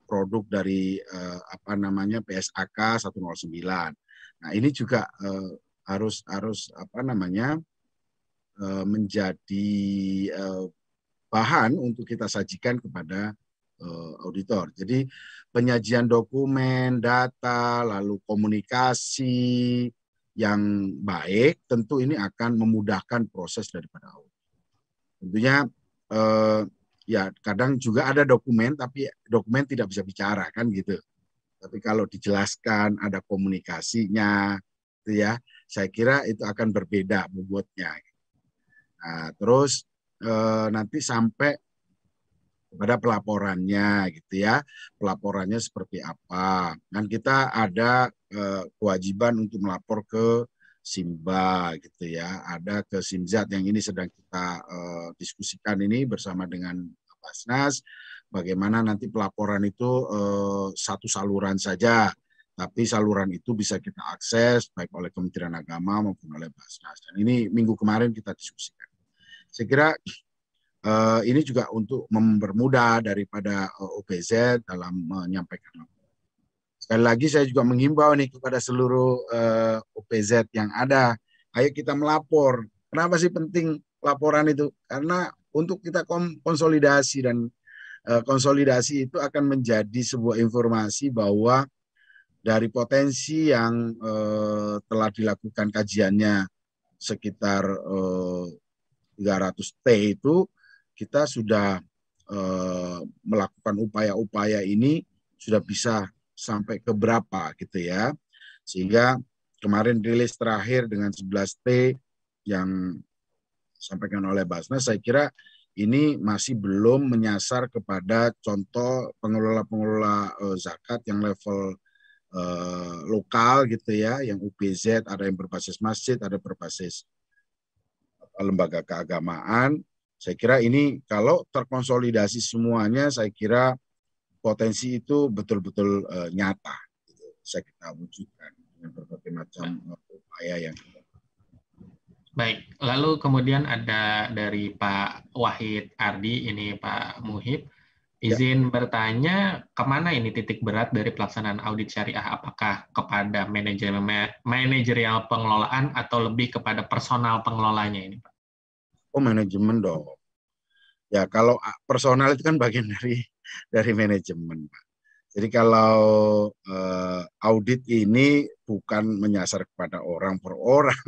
produk dari apa namanya PSAK 109. Nah, ini juga harus harus apa namanya menjadi bahan untuk kita sajikan kepada auditor. Jadi penyajian dokumen, data, lalu komunikasi yang baik tentu ini akan memudahkan proses daripada audit. Tentunya eh, ya kadang juga ada dokumen tapi dokumen tidak bisa bicara kan gitu. Tapi kalau dijelaskan ada komunikasinya itu ya, saya kira itu akan berbeda bobotnya. Nah, terus nanti sampai kepada pelaporannya gitu ya. Pelaporannya seperti apa? Kan kita ada kewajiban untuk melapor ke Simba gitu ya. Ada ke Simzat yang ini sedang kita diskusikan ini bersama dengan Basnas. Bagaimana nanti pelaporan itu satu saluran saja, tapi saluran itu bisa kita akses baik oleh Kementerian Agama maupun oleh Basnas. Dan ini minggu kemarin kita diskusikan. Saya kira ini juga untuk mempermudah daripada OPZ dalam menyampaikan laporan. Sekali lagi saya juga menghimbau nih kepada seluruh OPZ yang ada, ayo kita melapor. Kenapa sih penting laporan itu? Karena untuk kita konsolidasi dan konsolidasi itu akan menjadi sebuah informasi bahwa dari potensi yang telah dilakukan kajiannya sekitar 300 T itu kita sudah melakukan upaya-upaya ini sudah bisa sampai ke berapa gitu ya. Sehingga kemarin rilis terakhir dengan 11 T yang disampaikan oleh Basnas, saya kira ini masih belum menyasar kepada contoh pengelola-pengelola zakat yang level lokal gitu ya, yang UPZ, ada yang berbasis masjid, ada berbasis lembaga keagamaan. Saya kira ini kalau terkonsolidasi semuanya, saya kira potensi itu betul-betul nyata. Bisa kita wujudkan dengan berbagai macam upaya yang kita. Baik, lalu kemudian ada dari Pak Wahid Ardi, ini Pak Muhib. Ya. Izin bertanya, kemana ini titik berat dari pelaksanaan audit syariah? Apakah kepada manajerial pengelolaan atau lebih kepada personal pengelolanya ini, Pak? Oh, manajemen dong. Ya, kalau personal itu kan bagian dari manajemen, Pak. Jadi kalau audit ini bukan menyasar kepada orang per orang.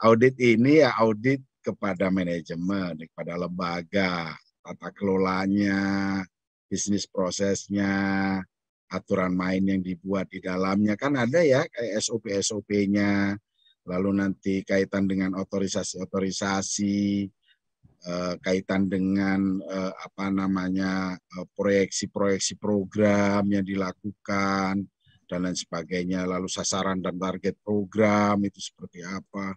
Audit ini ya audit kepada manajemen, kepada lembaga, tata kelolanya, bisnis prosesnya, aturan main yang dibuat di dalamnya. Kan ada ya kayak SOP-SOP-nya, lalu nanti kaitan dengan otorisasi-otorisasi, kaitan dengan apa namanya proyeksi-proyeksi program yang dilakukan dan lain sebagainya, lalu sasaran dan target program itu seperti apa.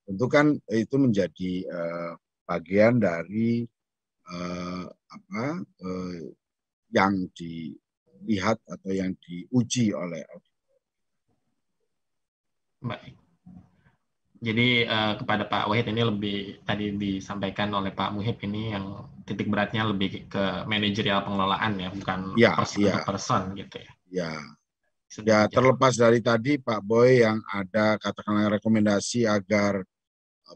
Tentu kan itu menjadi bagian dari apa yang dilihat atau yang diuji oleh auditor. Baik. Jadi kepada Pak Wahid ini lebih tadi disampaikan oleh Pak Muhib ini yang titik beratnya lebih ke manajerial pengelolaan ya, bukan Ya, person to ya, person gitu ya. ya. Sudah Ya, dijawab. terlepas dari tadi Pak Boy yang ada katakanlah rekomendasi agar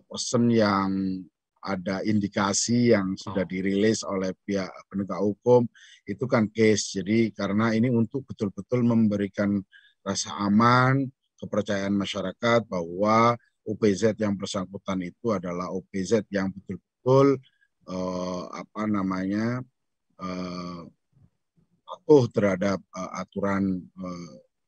person yang ada indikasi yang sudah Oh, dirilis oleh pihak penegak hukum itu kan case. Jadi karena ini untuk betul-betul memberikan rasa aman, kepercayaan masyarakat bahwa OPZ yang bersangkutan itu adalah OPZ yang betul-betul apa namanya patuh terhadap aturan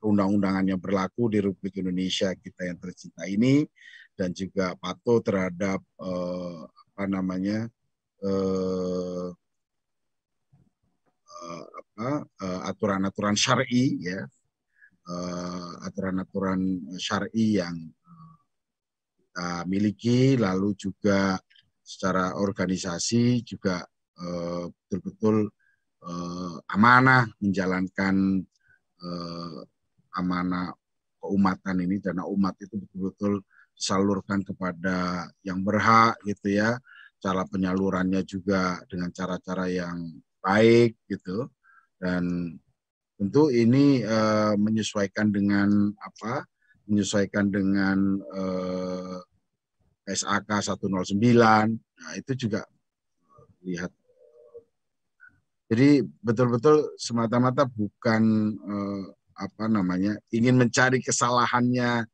undang-undangan yang berlaku di Republik Indonesia kita yang tercinta ini, dan juga patuh terhadap apa namanya aturan-aturan syar'i ya, aturan-aturan syar'i yang kita miliki, lalu juga secara organisasi juga betul-betul amanah menjalankan amanah keumatan ini, dana umat itu betul-betul disalurkan kepada yang berhak gitu ya, cara penyalurannya juga dengan cara-cara yang baik gitu, dan tentu ini menyesuaikan dengan apa, menyesuaikan dengan SAK 109, nah itu juga lihat. Jadi betul-betul semata-mata bukan apa namanya ingin mencari kesalahannya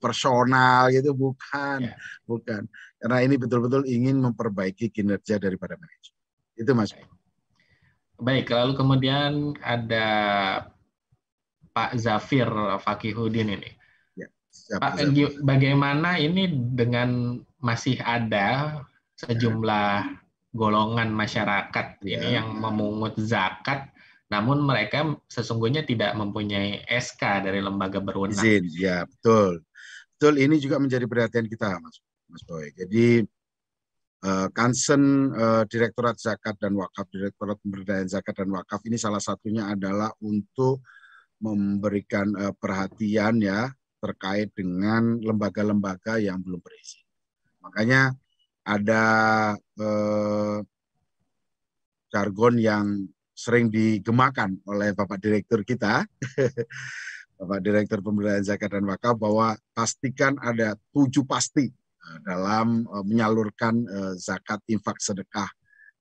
personal gitu, bukan, ya. bukan. Karena ini betul-betul ingin memperbaiki kinerja daripada manajemen. Itu Mas. Baik, lalu kemudian ada Pak Zafir Fakihudin ini. Ya, siap Pak, Pak Zafir. bagaimana ini dengan masih ada sejumlah golongan masyarakat ini Ya, yang memungut zakat, namun mereka sesungguhnya tidak mempunyai SK dari lembaga berwenang. izin. Ya, betul. Betul, ini juga menjadi perhatian kita, Mas Boy. Jadi concern Direktorat Zakat dan Wakaf, Direktorat Pemberdayaan Zakat dan Wakaf ini salah satunya adalah untuk memberikan perhatian ya terkait dengan lembaga-lembaga yang belum berizin. Makanya ada jargon yang sering digemakan oleh Bapak Direktur kita, Bapak Direktur Pemberdayaan Zakat dan Wakaf, bahwa pastikan ada 7 pasti dalam menyalurkan zakat infak sedekah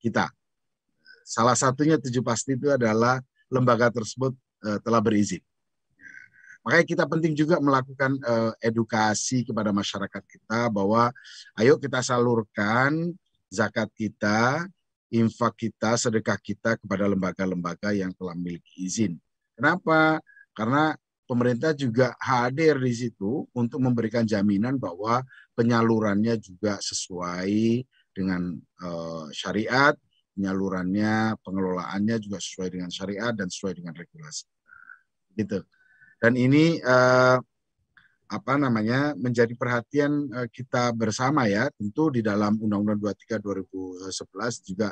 kita. Salah satunya 7 pasti itu adalah lembaga tersebut telah berizin. Makanya kita penting juga melakukan edukasi kepada masyarakat kita bahwa ayo kita salurkan zakat kita, infak kita, sedekah kita kepada lembaga-lembaga yang telah memiliki izin. Kenapa? Karena pemerintah juga hadir di situ untuk memberikan jaminan bahwa penyalurannya juga sesuai dengan syariat, penyalurannya, pengelolaannya juga sesuai dengan syariat dan sesuai dengan regulasi. Gitu. Dan ini apa namanya menjadi perhatian kita bersama ya. Tentu di dalam Undang-Undang 23 2011 juga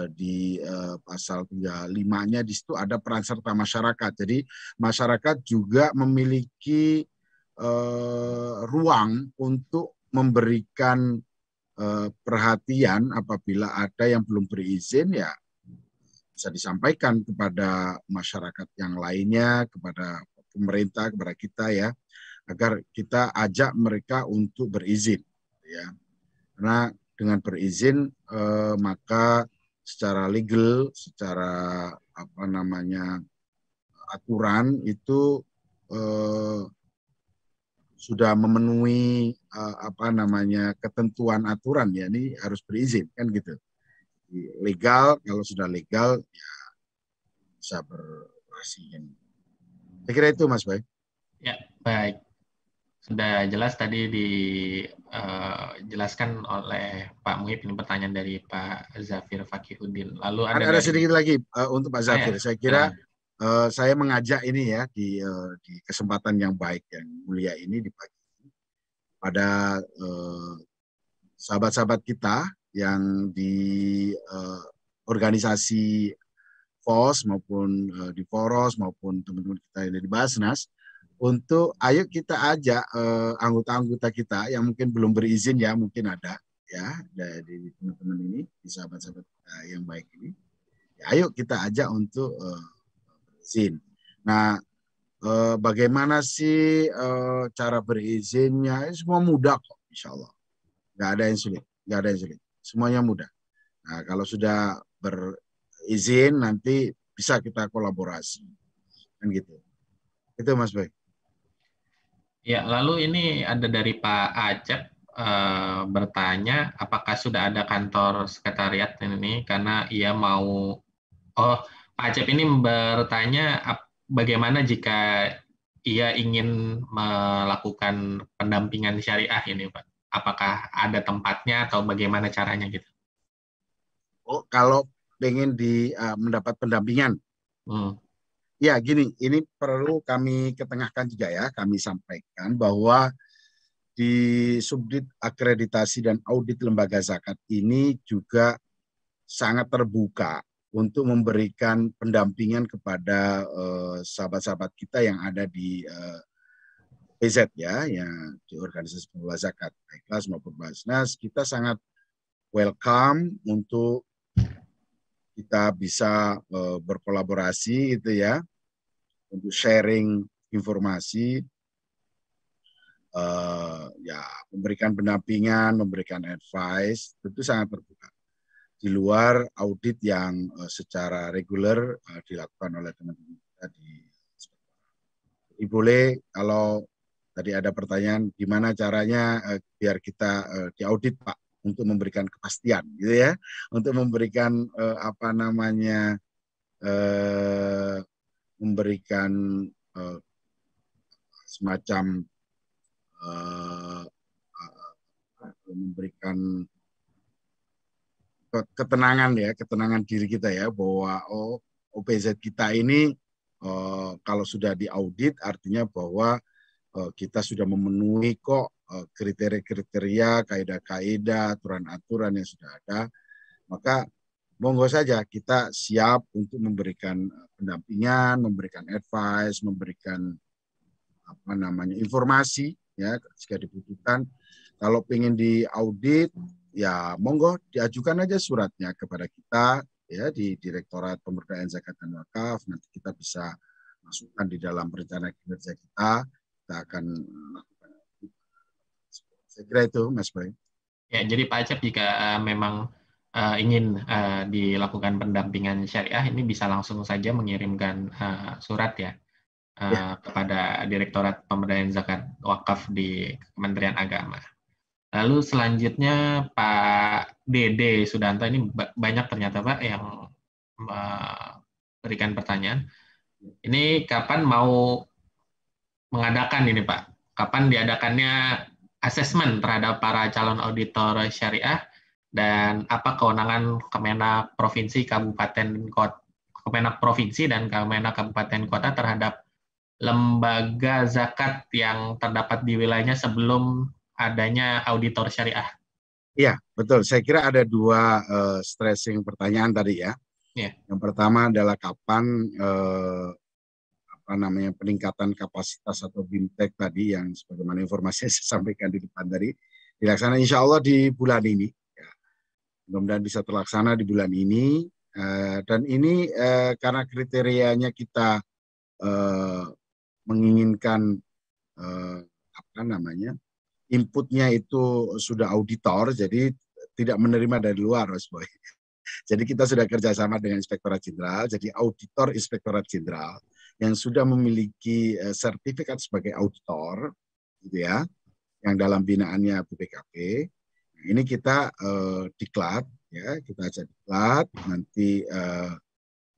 di pasal 35-nya di situ ada peran serta masyarakat. Jadi masyarakat juga memiliki ruang untuk memberikan perhatian apabila ada yang belum berizin ya, bisa disampaikan kepada masyarakat yang lainnya, kepada pemerintah, kepada kita ya, agar kita ajak mereka untuk berizin, ya. Karena dengan berizin maka secara legal, secara apa namanya aturan itu sudah memenuhi apa namanya ketentuan aturan ya, ini harus berizin kan gitu. Legal, kalau sudah legal ya bisa beroperasi. Saya kira itu Mas Bay. Ya, baik. Sudah jelas tadi dijelaskan oleh Pak Muhib, ini pertanyaan dari Pak Zafir Fakihuddin. Lalu ada Ada dari sedikit lagi untuk Pak Zafir. saya, Saya kira silakan. saya mengajak ini ya di kesempatan yang baik yang mulia ini di pagi pada sahabat-sahabat kita yang di organisasi FOS maupun di Poros maupun teman-teman kita yang di Basnas untuk ayo kita ajak anggota-anggota kita yang mungkin belum berizin ya, mungkin ada ya dari teman-teman ini, di sahabat-sahabat kita yang baik ini. Ya, ayo kita ajak untuk berizin. Nah, bagaimana sih cara berizinnya? Semua mudah kok, insya Allah. Nggak ada yang sulit, nggak ada yang sulit. Semuanya mudah. Nah, kalau sudah berizin nanti bisa kita kolaborasi, kan gitu. Itu Mas Bay. Ya, lalu ini ada dari Pak Acep bertanya, apakah sudah ada kantor sekretariat ini karena ia mau. Oh, Pak Acep ini bertanya bagaimana jika ia ingin melakukan pendampingan syariah ini, Pak? Apakah ada tempatnya atau bagaimana caranya gitu? Oh, kalau pengen mendapat pendampingan, Hmm. ya gini, ini perlu kami ketengahkan juga ya, kami sampaikan bahwa di Subdit Akreditasi dan Audit Lembaga Zakat ini juga sangat terbuka untuk memberikan pendampingan kepada sahabat-sahabat kita yang ada di PZ ya, yang di organisasi pengelola zakat, baik kelas maupun Basnas. Kita sangat welcome untuk kita bisa berkolaborasi gitu ya, untuk sharing informasi, ya memberikan pendampingan, memberikan advice, tentu sangat terbuka. Di luar audit yang secara reguler dilakukan oleh teman-teman kita di. Jadi boleh kalau tadi ada pertanyaan gimana caranya biar kita diaudit Pak untuk memberikan kepastian gitu ya, untuk memberikan apa namanya memberikan uh, semacam uh, memberikan ketenangan ya, ketenangan diri kita ya bahwa OPZ kita ini kalau sudah diaudit artinya bahwa kita sudah memenuhi kok kriteria-kriteria, kaidah-kaidah, aturan-aturan yang sudah ada, maka monggo saja kita siap untuk memberikan pendampingan, memberikan advice, memberikan apa namanya informasi ya jika dibutuhkan. Kalau ingin diaudit ya monggo diajukan aja suratnya kepada kita ya di Direktorat Pemberdayaan Zakat dan Wakaf, nanti kita bisa masukkan di dalam rencana kinerja kita akan lakukan. Saya kira itu Mas Bay. Ya, jadi Pak Acep jika memang ingin dilakukan pendampingan syariah, ini bisa langsung saja mengirimkan surat ya Ya, kepada Direktorat Pemberdayaan Zakat Wakaf di Kementerian Agama. Lalu selanjutnya Pak Dede Sudanto, ini banyak ternyata Pak yang berikan pertanyaan. Ini kapan mau mengadakan ini Pak? Kapan diadakannya asesmen terhadap para calon auditor syariah dan apa kewenangan Kemenak Provinsi, Kabupaten, Kota, Kemenak Provinsi dan Kemenak Kabupaten Kota terhadap lembaga zakat yang terdapat di wilayahnya sebelum adanya auditor syariah. iya betul. Saya kira ada dua stressing pertanyaan tadi ya. Yeah. Yang pertama adalah kapan apa namanya peningkatan kapasitas atau BIMTEK tadi yang sebagaimana informasi yang saya sampaikan di depan tadi dilaksanakan insya Allah di bulan ini. Ya. Mudah-mudahan bisa terlaksana di bulan ini. Dan ini karena kriterianya kita menginginkan apa namanya, inputnya itu sudah auditor, jadi tidak menerima dari luar, Mas Boy. Jadi kita sudah kerjasama dengan Inspektorat Jenderal, jadi auditor Inspektorat Jenderal yang sudah memiliki sertifikat sebagai auditor, gitu ya, yang dalam binaannya BPKP. Nah, ini kita diklat, ya, kita ajak diklat, nanti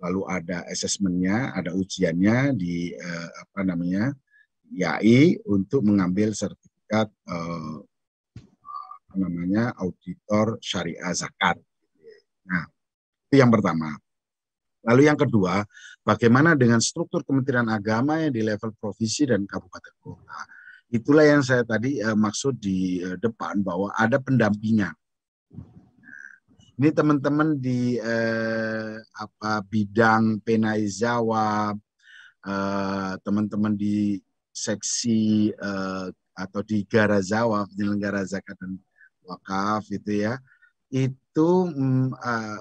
lalu ada asesmennya, ada ujiannya di apa namanya, IAI untuk mengambil sertifikat apa namanya, auditor syariah zakat. Nah, itu yang pertama. Lalu yang kedua, bagaimana dengan struktur Kementerian Agama yang di level provinsi dan kabupaten kota. Itulah yang saya tadi maksud di depan, bahwa ada pendampingan. Ini teman-teman di apa bidang penai jawab, teman-teman di seksi atau di Garazawa, penyelenggara zakat dan wakaf itu ya, itu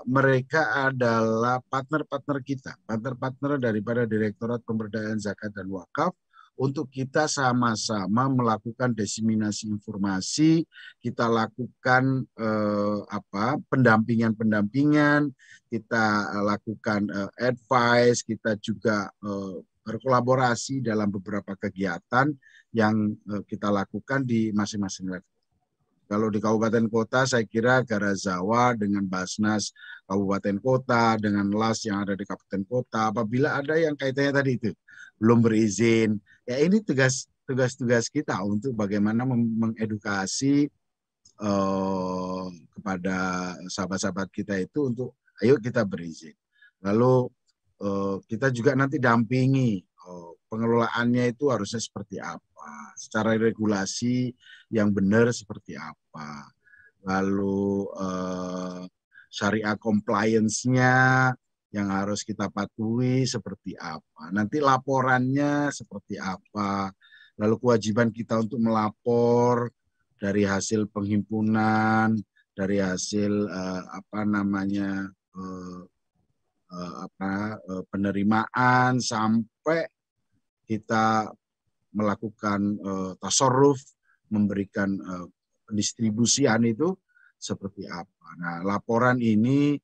mereka adalah partner-partner kita, partner-partner daripada Direktorat Pemberdayaan Zakat dan Wakaf, untuk kita sama-sama melakukan diseminasi informasi, kita lakukan pendampingan-pendampingan, kita lakukan advice, kita juga berkolaborasi dalam beberapa kegiatan yang kita lakukan di masing-masing level. Kalau di kabupaten kota, saya kira Garazawa dengan Basnas kabupaten kota, dengan LAS yang ada di kabupaten kota, apabila ada yang kaitannya tadi itu belum berizin, ya ini tugas kita untuk bagaimana mengedukasi kepada sahabat-sahabat kita itu untuk ayo kita berizin. Lalu kita juga nanti dampingi pengelolaannya itu harusnya seperti apa, secara regulasi yang benar seperti apa, lalu syariah compliance-nya yang harus kita patuhi seperti apa, nanti laporannya seperti apa, lalu kewajiban kita untuk melapor dari hasil penghimpunan, dari hasil apa namanya penerimaan sampai kita melakukan tasarruf, memberikan pendistribusian itu seperti apa. Nah, laporan ini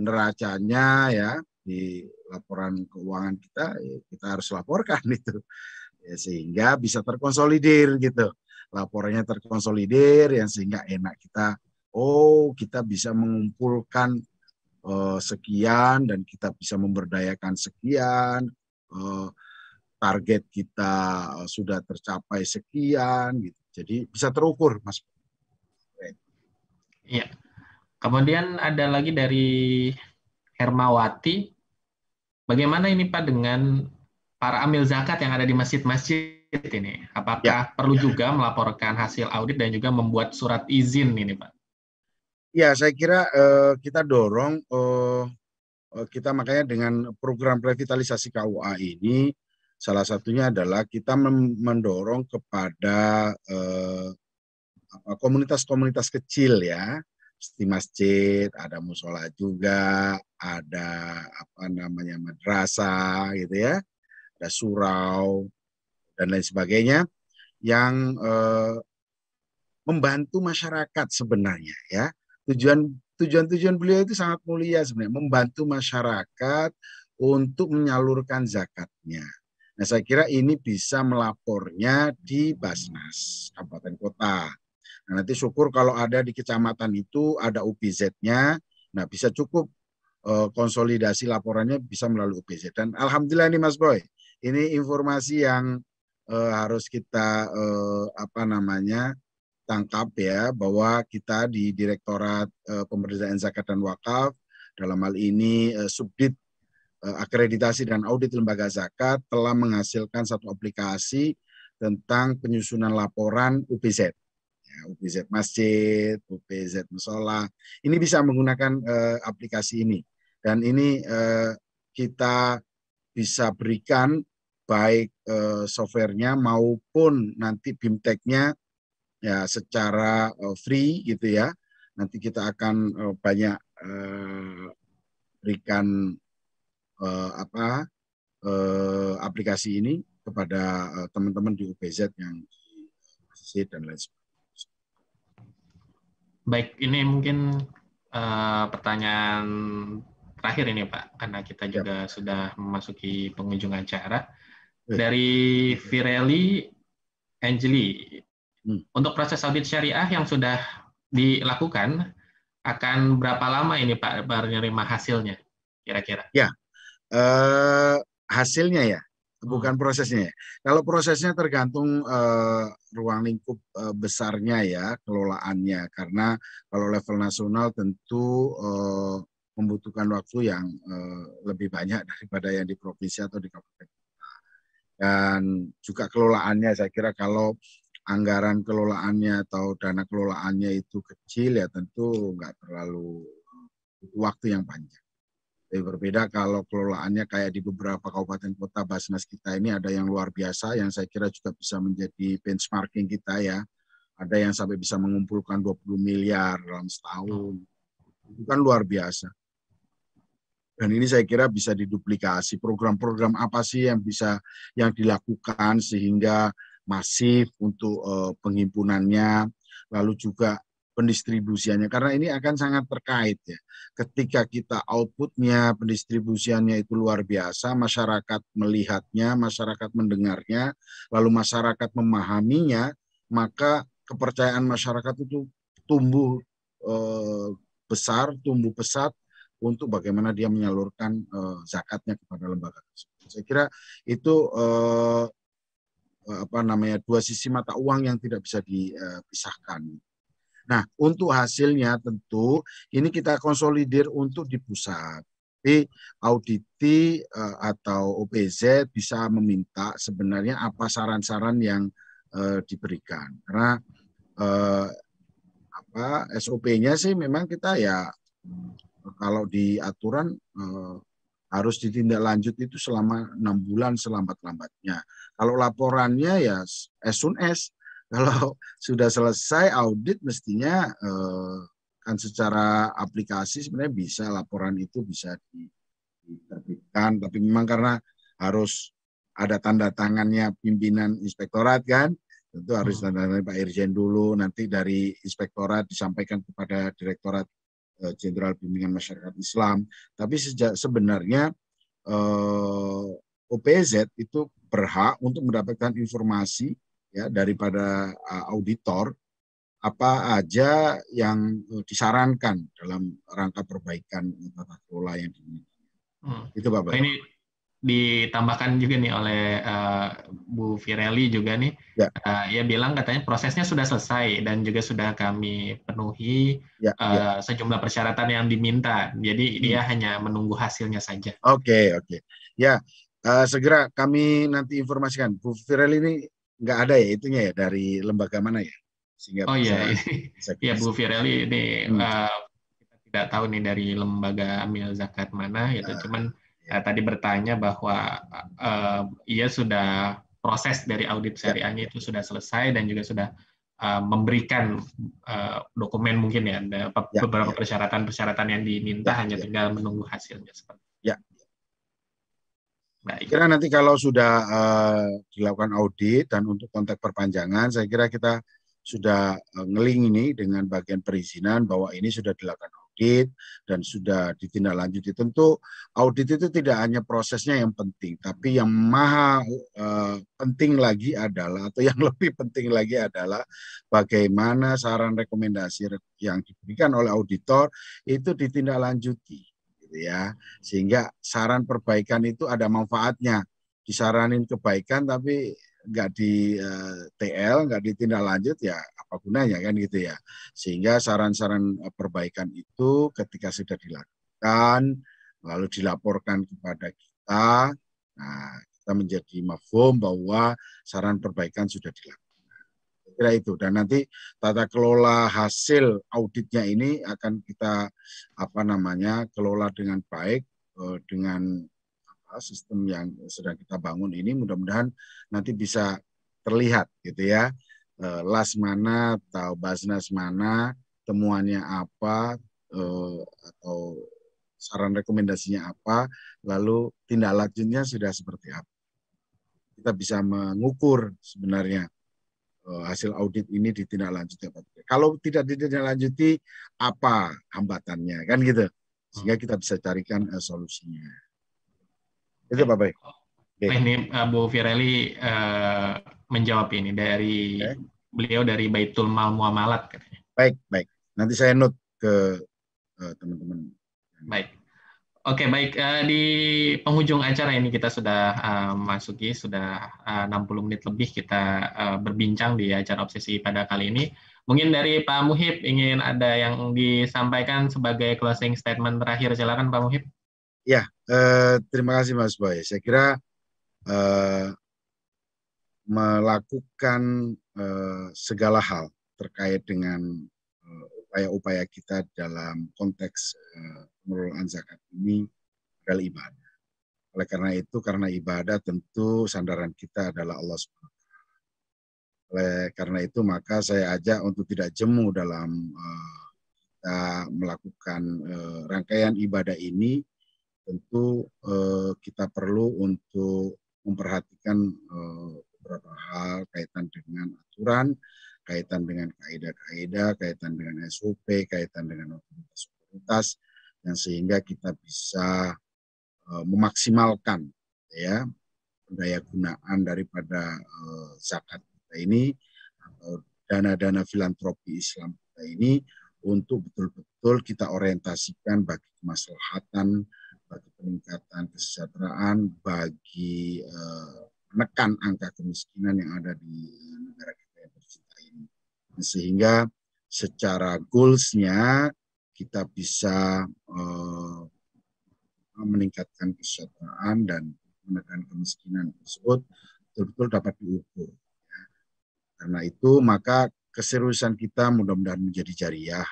neracanya ya di laporan keuangan kita, ya, kita harus laporkan itu, ya, sehingga bisa terkonsolidir gitu. Laporannya terkonsolidir yang sehingga enak kita, oh kita bisa mengumpulkan sekian dan kita bisa memberdayakan sekian, target kita sudah tercapai sekian gitu. Jadi bisa terukur, Mas. Iya. Kemudian ada lagi dari Hermawati. Bagaimana ini Pak dengan para amil zakat yang ada di masjid-masjid ini? Ya, Apakah perlu juga melaporkan hasil audit dan juga membuat surat izin ini Pak? ya saya kira kita dorong kita makanya dengan program revitalisasi KUA ini salah satunya adalah kita mendorong kepada komunitas-komunitas kecil ya, seperti masjid, ada musola juga, ada apa namanya madrasah gitu ya, ada surau dan lain sebagainya yang membantu masyarakat sebenarnya ya. Tujuan beliau itu sangat mulia sebenarnya, membantu masyarakat untuk menyalurkan zakatnya. Nah, saya kira ini bisa melapornya di Basnas Kabupaten Kota. Nah, nanti syukur kalau ada di kecamatan itu ada UPZ-nya, nah bisa cukup konsolidasi laporannya bisa melalui UPZ. Dan alhamdulillah ini Mas Boy, ini informasi yang harus kita apa namanya tangkap ya, bahwa kita di Direktorat Pemberdayaan Zakat dan Wakaf dalam hal ini Subdit Akreditasi dan Audit Lembaga Zakat telah menghasilkan satu aplikasi tentang penyusunan laporan UPZ. Ya, UPZ masjid, UPZ musola. Ini bisa menggunakan aplikasi ini. Dan ini kita bisa berikan baik softwarenya maupun nanti BIMTEK-nya ya secara free gitu ya. Nanti kita akan banyak berikan aplikasi ini kepada teman-teman di UPZ yang di masjid dan lain sebagainya. Baik, ini mungkin pertanyaan terakhir ini Pak, karena kita Ya. juga sudah memasuki penghujung acara. Eh. Dari Vireli Angeli, Hmm. untuk proses audit syariah yang sudah dilakukan, akan berapa lama ini Pak baru menerima hasilnya kira-kira? Ya, hasilnya ya, bukan prosesnya ya. Kalau prosesnya tergantung ruang lingkup besarnya ya, kelolaannya. Karena kalau level nasional tentu membutuhkan waktu yang lebih banyak daripada yang di provinsi atau di kabupaten. Dan juga kelolaannya, saya kira kalau anggaran kelolaannya atau dana kelolaannya itu kecil ya tentu nggak terlalu butuh waktu yang panjang. Tapi berbeda kalau kelolaannya kayak di beberapa kabupaten kota Basnas kita ini ada yang luar biasa yang saya kira juga bisa menjadi benchmarking kita ya. Ada yang sampai bisa mengumpulkan 20 miliar dalam setahun. Itu kan luar biasa. Dan ini saya kira bisa diduplikasi. Program-program apa sih yang bisa yang dilakukan sehingga masif untuk penghimpunannya, lalu juga pendistribusiannya. Karena ini akan sangat terkait ya. Ketika kita outputnya, pendistribusiannya itu luar biasa, masyarakat melihatnya, masyarakat mendengarnya, lalu masyarakat memahaminya, maka kepercayaan masyarakat itu tumbuh besar, tumbuh pesat untuk bagaimana dia menyalurkan zakatnya kepada lembaga tersebut. Saya kira itu dua sisi mata uang yang tidak bisa dipisahkan. Nah, untuk hasilnya tentu ini kita konsolidir untuk di pusat. Jadi auditi atau OPZ bisa meminta sebenarnya apa saran-saran yang diberikan. Karena SOP-nya sih memang kita ya kalau di aturan harus ditindaklanjut itu selama 6 bulan selambat-lambatnya. Kalau laporannya ya as soon as. Kalau sudah selesai audit mestinya kan secara aplikasi sebenarnya bisa laporan itu bisa diterbitkan. Tapi memang karena harus ada tanda tangannya pimpinan inspektorat kan, tentu harus tanda tangan Pak Irjen dulu, nanti dari inspektorat disampaikan kepada Direktorat Jenderal Bimbingan Masyarakat Islam. Tapi sebenarnya OPZ itu berhak untuk mendapatkan informasi ya daripada auditor apa aja yang disarankan dalam rangka perbaikan tata kelola yang dimiliki. Itu Pak Bayu. Ini ditambahkan juga nih oleh Bu Vireli juga nih, ya. Ia bilang katanya prosesnya sudah selesai dan juga sudah kami penuhi sejumlah persyaratan yang diminta, jadi dia hanya menunggu hasilnya saja. Oke. Ya, segera kami nanti informasikan. Bu Vireli ini nggak ada ya itunya ya dari lembaga mana ya? Sehingga ya Bu Vireli ini kita tidak tahu nih dari lembaga amil zakat mana gitu, cuman tadi bertanya bahwa ia sudah proses dari audit syariahnya itu sudah selesai dan juga sudah memberikan dokumen mungkin ya beberapa persyaratan yang diminta, hanya tinggal menunggu hasilnya seperti itu. Baik. Kira nanti kalau sudah dilakukan audit dan untuk konteks perpanjangan, saya kira kita sudah ngeling ini dengan bagian perizinan bahwa ini sudah dilakukan audit dan sudah ditindaklanjuti. Tentu audit itu tidak hanya prosesnya yang penting, tapi yang maha penting lagi adalah atau yang lebih penting lagi adalah bagaimana saran rekomendasi yang diberikan oleh auditor itu ditindaklanjuti. Ya, sehingga saran perbaikan itu ada manfaatnya. Disaranin kebaikan tapi nggak di TL, nggak ditindaklanjut ya apa gunanya kan gitu ya. Sehingga saran-saran perbaikan itu ketika sudah dilakukan lalu dilaporkan kepada kita, nah kita menjadi mafhum bahwa saran perbaikan sudah dilakukan. Kira itu, dan nanti tata kelola hasil auditnya ini akan kita kelola dengan baik dengan sistem yang sedang kita bangun ini, mudah-mudahan nanti bisa terlihat gitu ya, las mana atau basnas mana, temuannya apa atau saran rekomendasinya apa, lalu tindak lanjutnya sudah seperti apa. Kita bisa mengukur sebenarnya hasil audit ini ditindaklanjuti apa tidak. Kalau tidak ditindaklanjuti, apa hambatannya, kan gitu. Sehingga kita bisa carikan solusinya. Itu Pak Baik. Ini Bu Firly menjawab ini dari beliau dari Baitul Mal Muamalat katanya. Baik. Nanti saya note ke teman-teman. Baik. Oke, baik. Di penghujung acara ini kita sudah masuki, sudah 60 menit lebih kita berbincang di acara Obsesi pada kali ini. Mungkin dari Pak Muhib ingin ada yang disampaikan sebagai closing statement terakhir. Silakan Pak Muhib. Ya, terima kasih Mas Boy. Saya kira melakukan segala hal terkait dengan upaya-upaya kita dalam konteks pengelolaan zakat ini adalah ibadah. Oleh karena ibadah tentu sandaran kita adalah Allah SWT. Oleh karena itu maka saya ajak untuk tidak jemu dalam kita melakukan rangkaian ibadah ini. Tentu kita perlu untuk memperhatikan beberapa hal kaitan dengan aturan, kaitan dengan kaidah-kaidah, kaitan dengan SOP, kaitan dengan otoritas, dan sehingga kita bisa memaksimalkan ya daya gunaan daripada zakat kita ini atau dana-dana filantropi Islam kita ini untuk betul-betul kita orientasikan bagi kemaslahatan, bagi peningkatan kesejahteraan, bagi menekan angka kemiskinan yang ada di negara kita yang tercinta ini. Sehingga secara goals-nya kita bisa meningkatkan kesejahteraan dan menekan kemiskinan tersebut betul-betul dapat diukur. Ya. Karena itu maka keseriusan kita mudah-mudahan menjadi jariah.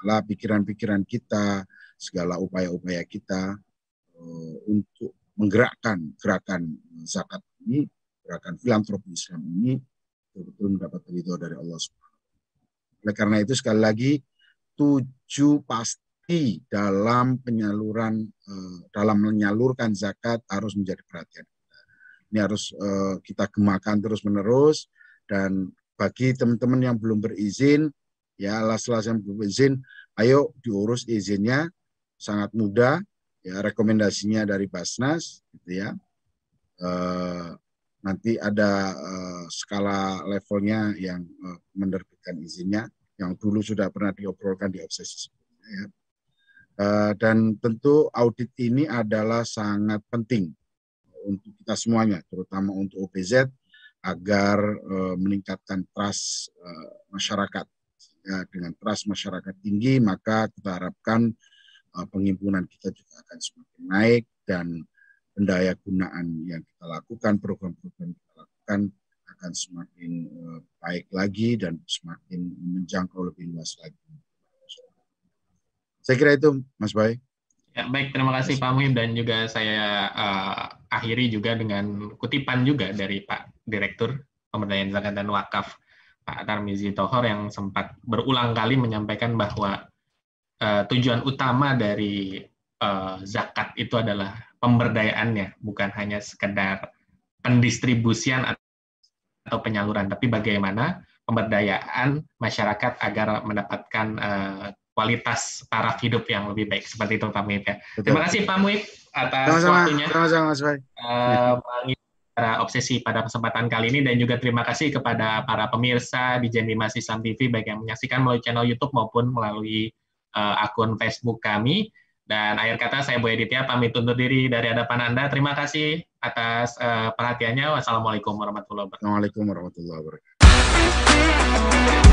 Pikiran-pikiran kita, segala upaya-upaya kita untuk menggerakkan gerakan zakat ini, gerakan filantropi Islam ini betul-betul mendapat ridho dari Allah Subhanahu. Oleh karena itu sekali lagi 7 pasti dalam penyaluran dalam menyalurkan zakat harus menjadi perhatian kita. Ini harus kita gemakan terus-menerus, dan bagi teman-teman yang belum berizin, ya las-las yang belum berizin, ayo diurus izinnya, sangat mudah. Ya, rekomendasinya dari Basnas, gitu ya. Nanti ada skala levelnya yang menerbitkan izinnya, yang dulu sudah pernah diobrolkan di obsesi sebelumnya. Ya. Dan tentu audit ini adalah sangat penting untuk kita semuanya, terutama untuk OPZ, agar meningkatkan trust masyarakat. Ya, dengan trust masyarakat tinggi, maka kita harapkan penghimpunan kita juga akan semakin naik, dan pendaya gunaan yang kita lakukan, program-program yang kita lakukan akan semakin baik lagi dan semakin menjangkau lebih luas lagi. Saya kira itu, Mas Bay. Ya, baik, terima kasih Pak Muhib, dan juga saya akhiri juga dengan kutipan juga dari Pak Direktur Pemberdayaan Zakat dan Wakaf, Pak Tarmizi Tohor, yang sempat berulang kali menyampaikan bahwa tujuan utama dari zakat itu adalah pemberdayaannya, bukan hanya sekedar pendistribusian atau penyaluran, tapi bagaimana pemberdayaan masyarakat agar mendapatkan kualitas taraf hidup yang lebih baik. Seperti itu Pak Muhib ya. Terima kasih Pak Muhib atas waktunya mengisi obsesi pada kesempatan kali ini, dan juga terima kasih kepada para pemirsa di Gen 5 Islam TV, baik yang menyaksikan melalui channel YouTube maupun melalui akun Facebook kami. Dan akhir kata, saya Boy Aditya pamit undur diri dari hadapan Anda. Terima kasih atas perhatiannya. Wassalamualaikum warahmatullahi wabarakatuh. Waalaikumsalam warahmatullahi wabarakatuh.